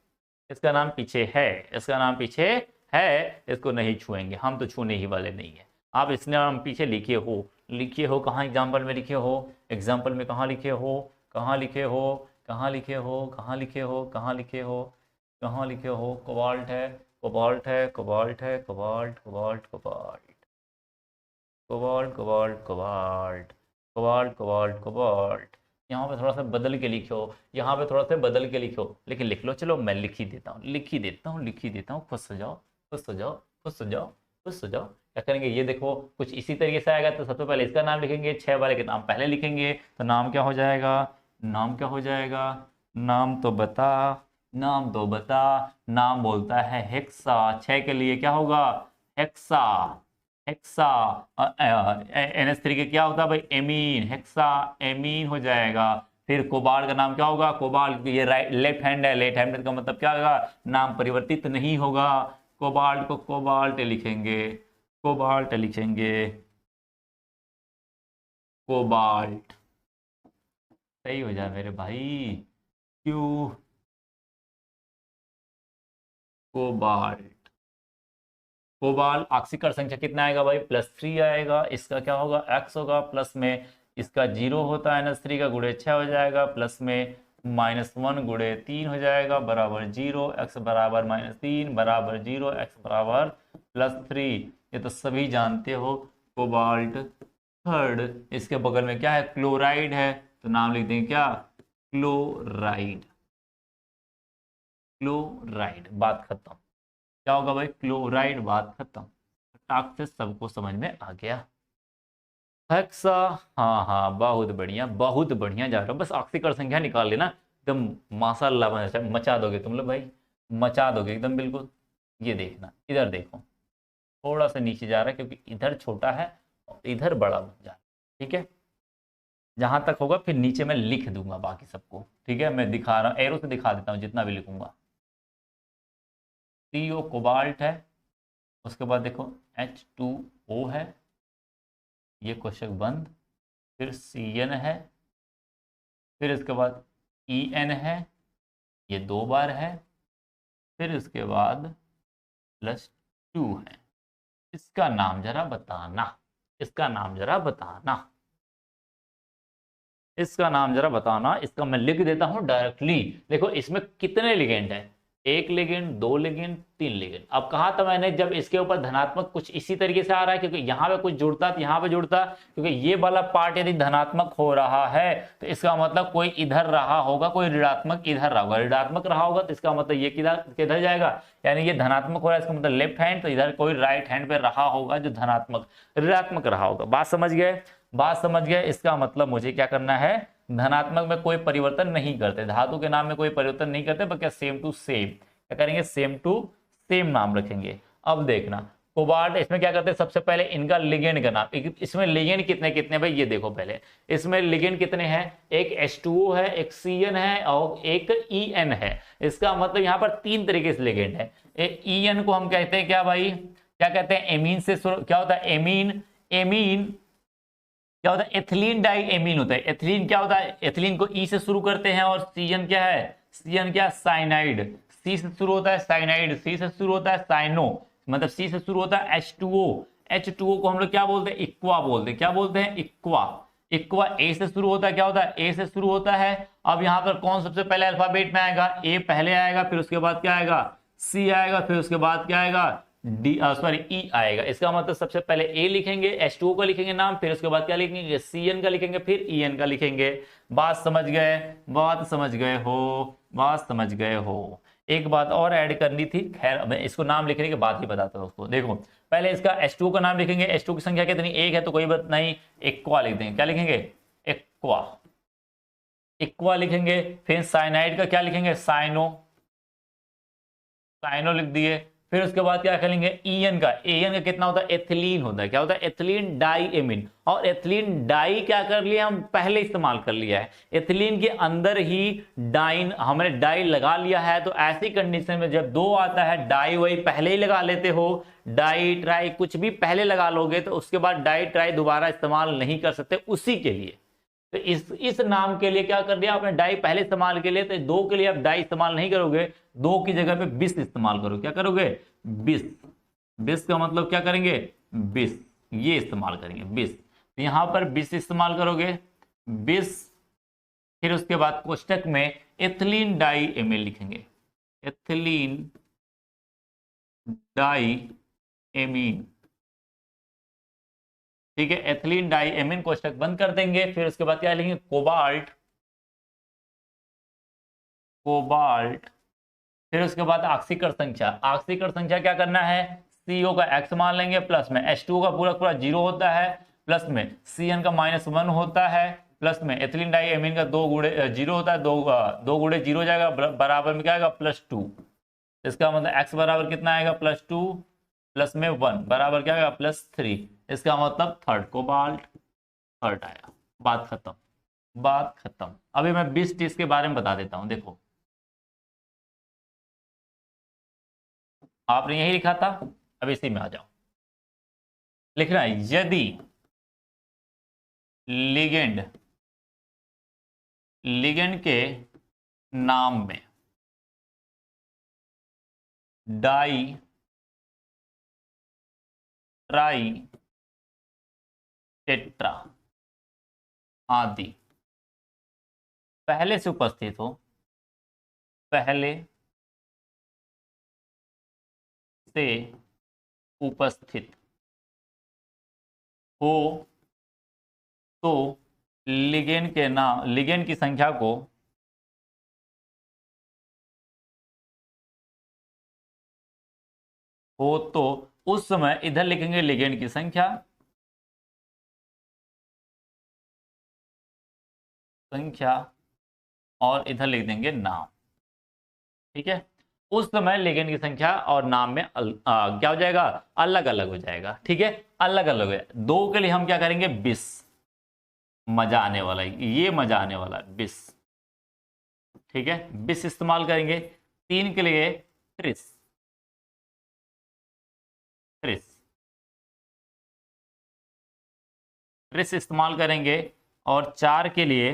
S1: इसका नाम पीछे है, इसका नाम पीछे है, इसको नहीं छुएंगे हम, तो छूने ही वाले नहीं है। आप इसने नाम पीछे लिखे हो, लिखे हो कहाँ, एग्जाम्पल में लिखे हो, एग्जाम्पल में कहाँ लिखे हो, कहाँ लिखे हो, कहाँ लिखे हो, कहाँ लिखे हो, कहाँ लिखे हो, कहाँ लिखे हो, कोबाल्ट है, कोबाल्ट है, कोबाल्ट है, cobalt, cobalt, cobalt, cobalt, cobalt, cobalt, cobalt, cobalt, cobalt. यहाँ पे थोड़ा सा बदल के लिखो, यहाँ पे थोड़ा सा बदल के लिखो, लेकिन लिख लो, चलो मैं लिख ही देता हूँ, लिख ही देता हूँ, लिख ही देता हूँ, खुश हो जाओ, खुश हो जाओ, खुश हो जाओ, खुश हो जाओ। क्या करेंगे, ये देखो कुछ इसी तरीके से आएगा, तो सबसे पहले इसका नाम लिखेंगे, 6 वाले के नाम पहले लिखेंगे, तो नाम क्या हो जाएगा, नाम क्या हो जाएगा, नाम तो बता, नाम तो बता। नाम बोलता है हेक्सा, 6 के लिए क्या होगा, हेक्सा, हेक्सा। NH3 के क्या होता है भाई, एमीन, हेक्सा एमीन हो जाएगा। फिर कोबाल्ट का नाम क्या होगा, कोबाल्ट, ये राइट लेफ्ट हैंड है, लेफ्ट हैंड का मतलब क्या होगा, नाम परिवर्तित नहीं होगा, कोबाल्ट को कोबाल्ट लिखेंगे, कोबाल्ट लिखेंगे, कोबाल्ट। सही हो जाए मेरे भाई, क्यों, कोबाल्ट। कोबाल्ट ऑक्सीकरण संख्या कितना आएगा भाई, +3 आएगा, इसका क्या होगा, x होगा, प्लस में इसका 0 होता है, NH3 का गुणे 6 हो जाएगा, प्लस में -1 गुणे 3 हो जाएगा, बराबर 0, x बराबर -3 बराबर 0, x बराबर +3। ये तो सभी जानते हो, कोबाल्ट। थर्ड, इसके बगल में क्या है, क्लोराइड है, तो नाम लिख देंगे क्या, क्लोराइड, क्लोराइड, बात खत्म। क्या होगा भाई, क्लोराइड, बात खत्म। फटाक से सबको समझ में आ गया। हेक्सा, हाँ हाँ, बहुत बढ़िया, बहुत बढ़िया जा रहा हो, बस ऑक्सीकरण संख्या निकाल लेना, एकदम माशाल्लाह मचा दोगे तुम लोग भाई, मचा दोगे एकदम बिल्कुल। ये देखना, इधर देखो, थोड़ा सा नीचे जा रहा है, क्योंकि इधर छोटा है और इधर बड़ा बन जा रहा है, ठीक है। जहां तक होगा फिर नीचे मैं लिख दूंगा बाकी सबको, ठीक है, मैं दिखा रहा हूँ, एरो से दिखा देता हूँ जितना भी लिखूंगा। CO कोबाल्ट है, उसके बाद देखो H2O है, ये कोष्टक बंद, फिर CN है, फिर इसके बाद EN है, ये 2 बार है, फिर इसके बाद +2 है। इसका नाम जरा बताना, इसका नाम जरा बताना, इसका नाम जरा बताना। इसका मैं लिख देता हूं डायरेक्टली। देखो इसमें कितने लिगेंड है, 1 लिगेंड, 2 लिगेंड, 3 लिगेंड। अब कहा था मैंने, जब इसके ऊपर धनात्मक कुछ इसी तरीके से आ रहा है, क्योंकि यहाँ पे कुछ जुड़ता तो यहाँ पे जुड़ता, क्योंकि ये वाला पार्ट यदि धनात्मक हो रहा है तो इसका मतलब कोई इधर रहा होगा, कोई ऋणात्मक इधर रहा होगा, ऋणात्मक रहा होगा तो इसका मतलब ये किधर किधर जाएगा, यानी ये धनात्मक हो रहा है, इसका मतलब लेफ्ट हैंड, तो इधर कोई राइट हैंड पे रहा होगा जो धनात्मक ऋणात्मक रहा होगा। बात समझ गए, बात समझ गए। इसका मतलब मुझे क्या करना है, धनात्मक में कोई परिवर्तन नहीं करते, धातु के नाम में कोई परिवर्तन नहीं करते, बल्कि सेम टू सेम क्या करेंगे, सेम टू सेम नाम रखेंगे। अब देखना कोबाल्ट, इसमें क्या करते हैं, सबसे पहले इनका लिगेंड का नाम, इसमें लिगेंड कितने कितने भाई ये देखो पहले, इसमें लिगेंड कितने हैं, एक H2O है, एक CN है और एक EN है। इसका मतलब यहाँ पर 3 तरीके से लिगेंड है। EN को हम कहते हैं क्या भाई, क्या कहते हैं, एमीन से क्या होता है, एमीन, एमीन क्या होता है, एथिलीन डाई एमीन होता है। एथिलीन क्या होता है, एथिलीन को E से शुरू करते हैं, और CN क्या है, CN क्या, साइनाइड, C से शुरू होता है, साइनाइड, C से शुरू होता है, साइनो, मतलब C से शुरू होता है H2O, H2O को हम लोग क्या बोलते हैं, इक्वा बोलते हैं, क्या बोलते हैं, इक्वा। इक्वा A से शुरू होता है, क्या होता है, A से शुरू होता है। अब यहाँ पर कौन सबसे पहले अल्फाबेट में आएगा, A पहले आएगा, फिर उसके बाद क्या आएगा, C आएगा, फिर उसके बाद क्या आएगा, E आएगा। इसका मतलब सबसे पहले A लिखेंगे, H2O का लिखेंगे नाम, फिर उसके बाद क्या लिखेंगे, CN का लिखेंगे, फिर EN का लिखेंगे। बात समझ गए, बात समझ गए हो, बात समझ गए हो। एक बात और ऐड करनी थी, खैर मैं इसको नाम लिखने के बाद ही बताता हूँ उसको। देखो पहले इसका H2O का नाम लिखेंगे, H2O की संख्या कितनी, 1 है, तो कोई बात नहीं, इक्वा लिख देंगे, क्या लिखेंगे, इक्वा, इक्वा लिखेंगे। फिर साइनाइड का क्या लिखेंगे, साइनो, साइनो लिख दिए। फिर उसके बाद क्या करेंगे, EN का, EN का कितना होता है, एथिलीन होता है, क्या होता है, एथिलीन डाई एमीन। और एथिलीन डाई क्या कर लिया, हम पहले इस्तेमाल कर लिया है, एथिलीन के अंदर ही डाइन हमने डाई लगा लिया है। तो ऐसी कंडीशन में जब 2 आता है, डाई वही पहले ही लगा लेते हो, डाई ट्राई कुछ भी पहले लगा लोगे, तो उसके बाद डाई ट्राई दोबारा इस्तेमाल नहीं कर सकते उसी के लिए। तो इस नाम के लिए क्या कर दिया आपने, डाई पहले इस्तेमाल के लिए, तो 2 के लिए आप डाई इस्तेमाल नहीं करोगे, 2 की जगह पे 20 इस्तेमाल करोगे, क्या करोगे, 20, 20 का मतलब क्या करेंगे, 20 ये इस्तेमाल करेंगे, 20, तो यहां पर 20 इस्तेमाल करोगे, 20। फिर उसके बाद कोष्टक में एथिलीन डाई एमीन लिखेंगे, एथिलीन डाई एमीन, ठीक है, एथिलीन डाई एमीन, कोष्टक बंद कर देंगे। फिर उसके बाद क्या लिखेंगे, कोबाल्ट, कोबाल्ट। फिर उसके बाद ऑक्सीकरण संख्या, ऑक्सीकरण संख्या क्या करना है, CO का X मान लेंगे, प्लस में H2O का पूरा पूरा 0 होता है, प्लस में CN का -1 होता है, प्लस में एथिलीन डाई एमीन का 2 गुणे 0 होता है, 2 गुणे 0 जाएगा, बराबर में क्या आएगा, +2। इसका मतलब X बराबर कितना आएगा, +2, प्लस में 1 बराबर क्या आएगा, +3। इसका मतलब थर्ड, कोबाल्ट थर्ड आया। बात खत्म, बात खत्म। अभी मैं 20 टीस के बारे में बता देता हूं, देखो आपने यही लिखा था, अब इसी में आ जाओ, लिखना है यदि लिगेंड, लिगेंड के नाम में डाई ट्राई टेट्रा आदि पहले से उपस्थित हो, पहले से उपस्थित हो, तो लिगेंड के नाम, लिगेंड की संख्या को हो, तो उस समय इधर लिखेंगे लिगेंड की संख्या, संख्या, और इधर लिख देंगे नाम, ठीक है। उस समय लिगेंड की संख्या और नाम में क्या हो जाएगा, अलग अलग हो जाएगा, ठीक है, अलग अलग हो जाएगा। 2 के लिए हम क्या करेंगे, 20, मजा आने वाला है, ये मजा आने वाला है, 20, ठीक है, 20 इस्तेमाल करेंगे। 3 के लिए 30, 30, 30 इस्तेमाल करेंगे। और 4 के लिए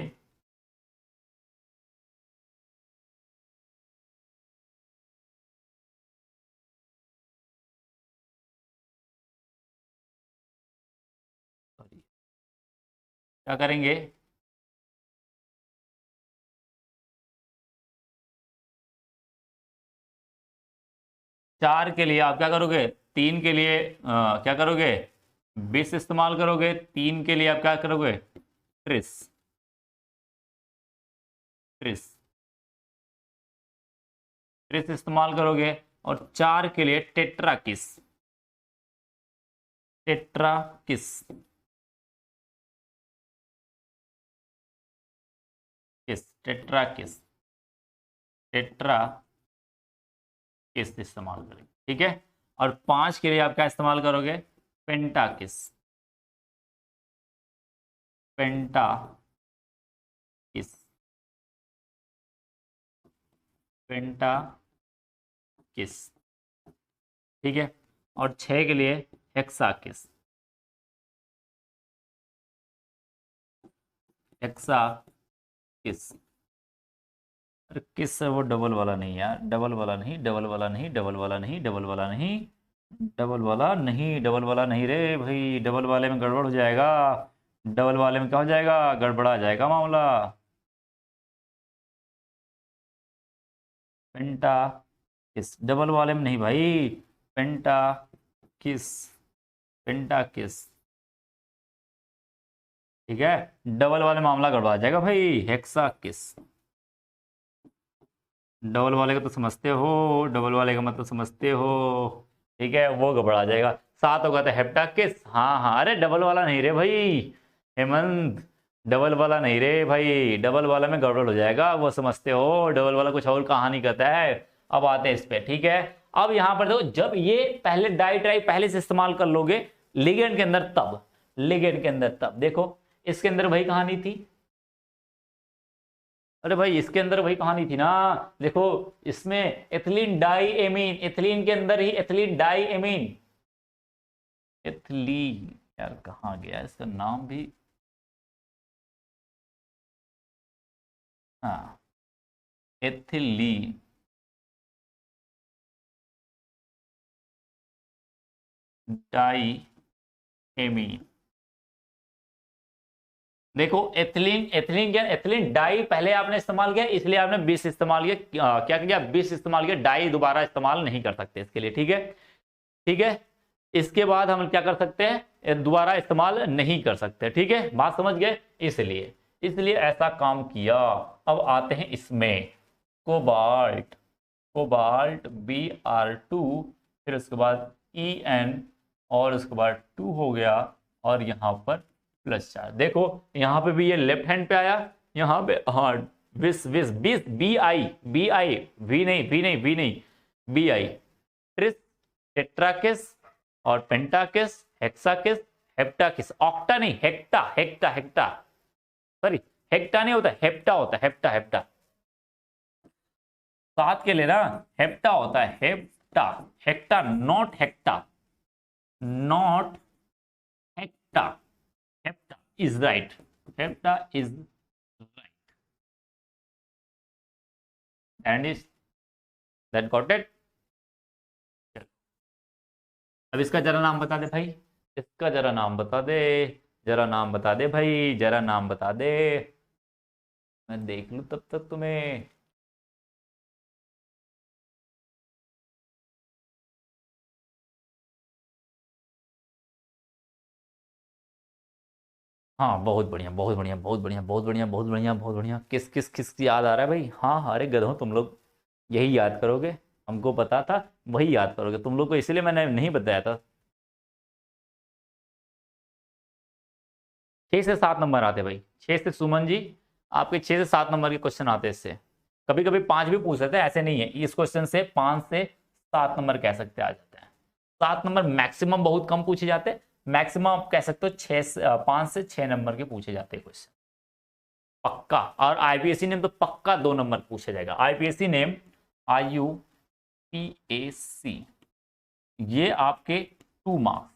S1: क्या करेंगे, चार के लिए आप क्या करोगे, 3 के लिए क्या करोगे, 20 इस्तेमाल करोगे। 3 के लिए आप क्या करोगे, 30, 30, 30 इस्तेमाल करोगे। और 4 के लिए टेट्रा किस, टेट्रा किस, टेट्राकिस, टेट्राकिस इस्तेमाल करेंगे, ठीक है। और 5 के लिए आप क्या इस्तेमाल करोगे? पेंटाकिस, पेंटाकिस, पेंटाकिस, ठीक है। और 6 के लिए हेक्साकिस, हेक्साकिस। अरे किस है वो? डबल वाला नहीं यार, डबल वाला नहीं, डबल वाला नहीं, डबल वाला नहीं, डबल वाला नहीं, डबल वाला नहीं, डबल वाला नहीं रे भाई, डबल वाले में गड़बड़ हो जाएगा। डबल वाले में क्या हो जाएगा? गड़बड़ा जाएगा मामला। पेंटा किस, डबल वाले में नहीं भाई। पेंटा किस, पेंटा किस, ठीक है। डबल वाले मामला गड़बड़ा जाएगा भाई। हेक्सा किस, डबल वाले का तो समझते हो, डबल वाले का मतलब समझते हो, ठीक है, वो घबरा जाएगा। 7 होगा तो हेप्टाकिस, हाँ हाँ, अरे डबल वाला नहीं रे भाई हेमंत, डबल वाला नहीं रे भाई, डबल वाला में गड़बड़ हो जाएगा, वो समझते हो, डबल वाला कुछ और कहानी करता है। अब आते हैं इस पे, ठीक है। अब यहां पर देखो, जब ये पहले डाई ट्राई पहले से इस्तेमाल कर लोगे लिगेंड के अंदर, तब लिगेंड के अंदर तब देखो, इसके अंदर वही कहानी थी। अरे भाई इसके अंदर वही कहानी थी ना, देखो इसमें एथिलीन डाई एमीन, एथिलीन के अंदर ही एथिलीन डाई एमीन, एथिलीन, यार कहाँ गया इसका नाम भी, हाँ, एथिलीन डाई एमीन। देखो एथिलीन, एथिलीन क्या, एथिलीन डाई पहले आपने इस्तेमाल किया, इसलिए आपने 20 इस्तेमाल किया, क्या किया, 20 इस्तेमाल किया, डाई दोबारा इस्तेमाल नहीं कर सकते इसके लिए, ठीक है, ठीक है। इसके बाद हम क्या कर सकते हैं? दोबारा इस्तेमाल नहीं कर सकते, ठीक है, बात समझ गए। इसलिए इसलिए ऐसा काम किया। अब आते हैं इसमें, कोबाल्ट, कोबाल्ट Br2, फिर उसके बाद En, और उसके बाद 2 हो गया, और यहाँ पर +4। देखो यहाँ पे भी ये लेफ्ट हैंड पे आया, यहाँ पे हाँ, विस विस बीस, बी आई वी नहीं, वी नहीं, वी नहीं, Bi, ट्रिस, टेट्राकिस, और पेंटाकिस, हेक्साकिस, हेप्टाकिस, ऑक्टा नहीं, hecto, hecto, hecto, sorry, hecto नहीं होता, हेप्टा होता है, हेप्टा, हेप्टा। 7 के लिए ना हेप्टा होता है, hepta, hecto not hecto, not hecto, hepta is right, hepta is right, and is that got it. अब इसका जरा नाम बता दे भाई, इसका जरा नाम बता दे, जरा नाम बता दे भाई, जरा नाम बता दे, मैं देख लूं तब तक तुम्हें। हाँ बहुत बढ़िया, बहुत बढ़िया, बहुत बढ़िया, बहुत बढ़िया, बहुत बढ़िया, बहुत बढ़िया। किस किस किस याद आ रहा है भाई? हाँ हाँ, अरे गधों तुम लोग यही याद करोगे, हमको पता था वही याद करोगे तुम लोग को, इसलिए मैंने नहीं बताया था। 6 से 7 नंबर आते भाई, 6 से, सुमन जी आपके 6 से 7 नंबर के क्वेश्चन आते हैं इससे। कभी कभी 5 भी पूछ सकते हैं, ऐसे नहीं है, इस क्वेश्चन से 5 से 7 नंबर कह सकते आ जाते हैं। 7 नंबर मैक्सिमम, बहुत कम पूछे जाते हैं, मैक्सिमम आप कह सकते हो 5 से 6 नंबर के पूछे जाते हैं क्वेश्चन, पक्का। और आईपीएससी नेम तो पक्का 2 नंबर पूछा जाएगा, आईपीएससी नेम, IUPAC, ये आपके 2 मार्क्स,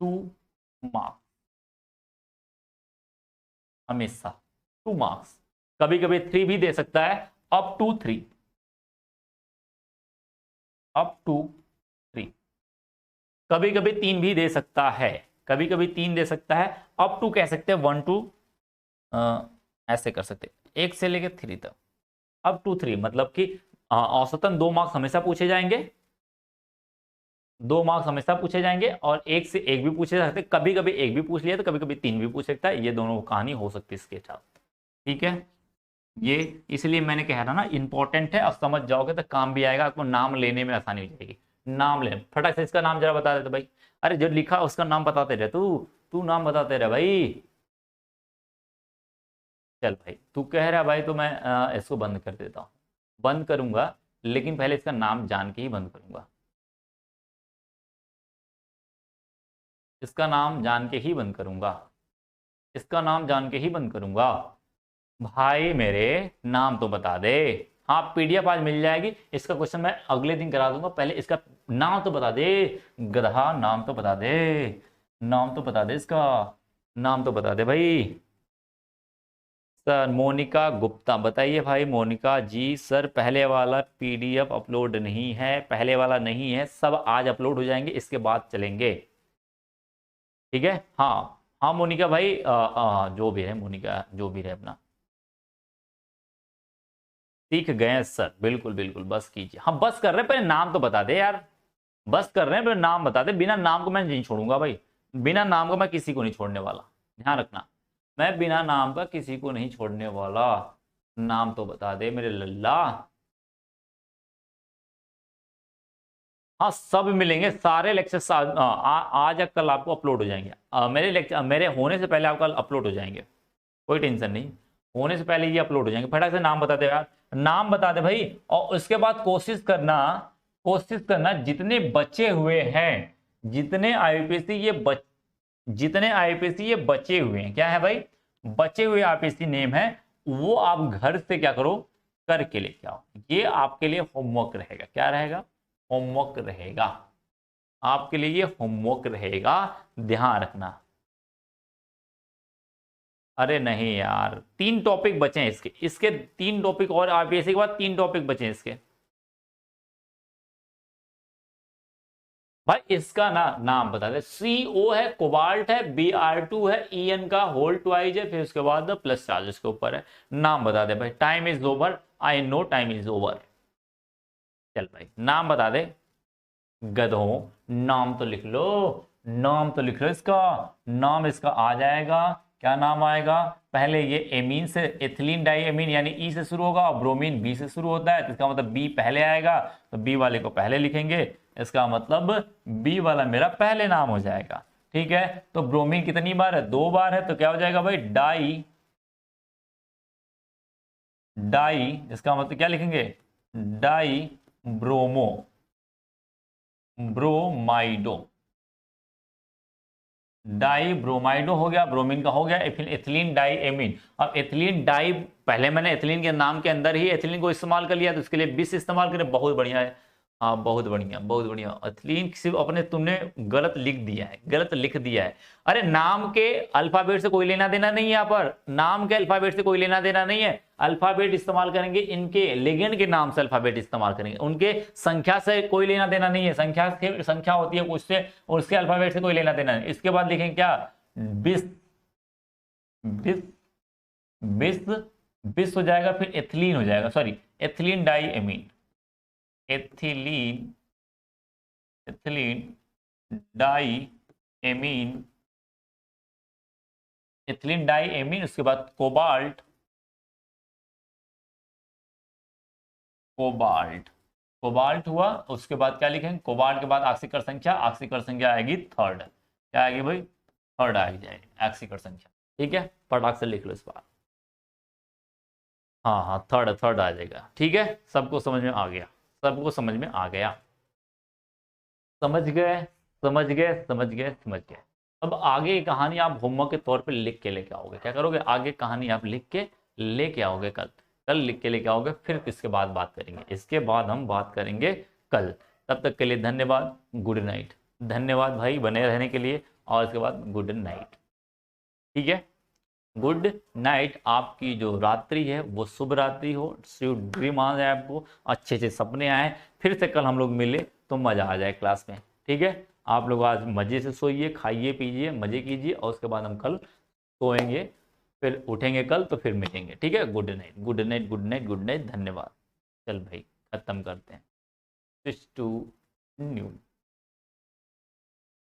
S1: 2 मार्क्स हमेशा, 2 मार्क्स, कभी कभी 3 भी दे सकता है, अप टू 3, अप टू 3, कभी कभी 3 भी दे सकता है, कभी कभी 3 दे सकता है, अप टू कह सकते हैं 1 टू, ऐसे कर सकते हैं 1 से लेकर 3 तक, अप टू 3, मतलब कि औसतन 2 मार्क्स हमेशा पूछे जाएंगे, 2 मार्क्स हमेशा पूछे जाएंगे, और 1 से 1 भी पूछे जा सकते, कभी कभी 1 भी पूछ लिया तो कभी कभी 3 भी पूछ सकता है, ये दोनों कहानी हो सकती है इसके साथ, ठीक है। ये इसलिए मैंने कहा था ना इंपॉर्टेंट है, अब समझ जाओगे तो काम भी आएगा, आपको नाम लेने में आसानी हो जाएगी। नाम ले फटाक से, इसका नाम जरा बता देते भाई, अरे जो लिखा उसका नाम बताते रहे, तू तू नाम बताते रहे भाई। चल भाई, तू कह रहा भाई तो मैं इसको बंद कर देता हूँ। बंद करूंगा, लेकिन पहले इसका नाम जान के ही बंद करूंगा। इसका नाम जान के ही बंद करूंगा। इसका नाम जान के ही बंद करूंगा। भाई मेरे, नाम तो बता दे। हाँ, पीडीएफ आज मिल जाएगी, इसका क्वेश्चन मैं अगले दिन करा दूंगा, पहले इसका नाम तो बता दे। गधा, नाम तो बता दे। नाम तो बता दे इसका। नाम तो बता दे भाई। सर, मोनिका गुप्ता, बताइए भाई मोनिका जी। सर, पहले वाला पीडीएफ अपलोड नहीं है, पहले वाला नहीं है, सब आज अपलोड हो जाएंगे, इसके बाद चलेंगे। ठीक है। हाँ हाँ मोनिका भाई, जो भी है मोनिका, जो भी है अपना, सीख गए हैं सर, बिल्कुल बिल्कुल, बस कीजिए। हम बस कर रहे हैं, पहले नाम तो बता दे यार। बस कर रहे हैं, पहले नाम बता दे। बिना नाम को मैं नहीं छोड़ूंगा भाई। बिना नाम को मैं किसी को नहीं छोड़ने वाला, ध्यान रखना। मैं बिना नाम का किसी को नहीं छोड़ने वाला। नाम तो बता दे मेरे लल्ला। हाँ, सब मिलेंगे, सारे लेक्चर आज या कल आपको अपलोड हो जाएंगे। मेरे लेक्चर मेरे होने से पहले आपका अपलोड हो जाएंगे, कोई टेंशन नहीं। होने से पहले ये अपलोड हो जाएंगे। फटाक से नाम बता दे यार, नाम बता दे भाई। और उसके बाद कोशिश करना जितने बचे हुए हैं, जितने आईपीसी ये बचे हुए हैं, क्या है भाई, बचे हुए आईपीसी नेम है, वो आप घर से क्या करो, करके लेके आओ। ये आपके लिए होमवर्क रहेगा। क्या रहेगा? होमवर्क रहेगा। आपके लिए ये होमवर्क रहेगा, ध्यान रखना। अरे नहीं यार, 3 टॉपिक बचे हैं इसके इसके 3 टॉपिक और आईपीएससी के बाद 3 टॉपिक बचे हैं इसके। भाई इसका नाम बता दे। CO है, कोबाल्ट है, BR2 है, EN का होल ट्वाइज है, फिर उसके बाद प्लस चार्ज के ऊपर है। नाम बता दे भाई। Time is over, I know time is over. चल भाई, नाम बता दे। गधों, नाम तो लिख लो। नाम तो लिख लो इसका। नाम इसका आ जाएगा। क्या नाम आएगा? पहले ये एमीन से, एथिलीन डाई एमीन यानी ई से शुरू होगा, और ब्रोमीन बी से शुरू होता है, तो इसका मतलब बी पहले आएगा, तो बी वाले को पहले लिखेंगे। इसका मतलब बी वाला मेरा पहले नाम हो जाएगा। ठीक है। तो ब्रोमीन कितनी बार है? 2 बार है, तो क्या हो जाएगा भाई? डाई। डाई, इसका मतलब क्या लिखेंगे? Di bromo, bromido. Di bromido हो गया, ब्रोमीन का हो गया। फिर एथिलीन डाई एमीन। अब एथिलीन डाई, पहले मैंने एथिलीन के नाम के अंदर ही एथिलीन को इस्तेमाल कर लिया, तो इसके लिए बिस इस्तेमाल करें। बहुत बढ़िया है। हाँ, बहुत बढ़िया, बहुत बढ़िया। एथिलीन सिर्फ अपने तुमने गलत लिख दिया है, गलत लिख दिया है। अरे नाम के अल्फाबेट से कोई लेना देना नहीं है यहाँ पर। नाम के अल्फाबेट से कोई लेना देना नहीं है। अल्फाबेट इस्तेमाल करेंगे इनके लिगेंड के नाम से, अल्फाबेट इस्तेमाल करेंगे। उनके संख्या से कोई लेना देना नहीं है। संख्या होती है उससे, उसके अल्फाबेट से कोई लेना देना नहीं। इसके बाद लिखेंगे क्या? बिस, बिस, बिस, बिस हो जाएगा। फिर एथिलीन हो जाएगा, sorry, ethylene die amine. Ethylene, ethylene die amine, ethylene die amine. उसके बाद कोबाल्ट, कोबाल्ट, कोबाल्ट हुआ। उसके बाद क्या लिखेंगे? कोबाल्ट के बाद ऑक्सीकर संख्या, ऑक्सीकर संख्या आएगी 3rd। क्या आएगी भाई? 3rd आ जाएगी ऑक्सीकर संख्या। ठीक है, फटाक से लिख लो इस बार। हाँ हाँ, 3rd आ जाएगा। ठीक है, सबको समझ में आ गया? सबको समझ में आ गया? समझ गए, समझ गए, समझ गए, समझ गए। अब आगे की कहानी आप होमवर्क के तौर पे लिख के लेके आओगे। क्या करोगे? आगे कहानी आप लिख के लेके आओगे। कल कल लिख के लेके आओगे, फिर इसके बाद बात करेंगे। इसके बाद हम बात करेंगे कल। तब तक के लिए धन्यवाद, गुड नाइट। धन्यवाद भाई बने रहने के लिए, और इसके बाद गुड नाइट। ठीक है, गुड नाइट। आपकी जो रात्रि है वो शुभ रात्रि हो, स्वीट ड्रीम आ जाए आपको, अच्छे अच्छे सपने आए। फिर से कल हम लोग मिले तो मज़ा आ जाए क्लास में। ठीक है, आप लोग आज मज़े से सोइए, खाइए पीजिए, मज़े कीजिए, और उसके बाद हम कल सोएंगे, फिर उठेंगे कल, तो फिर मिलेंगे। ठीक है, good night, good night, good night, good night, धन्यवाद। चल भाई, ख़त्म करते हैं। Switch to new.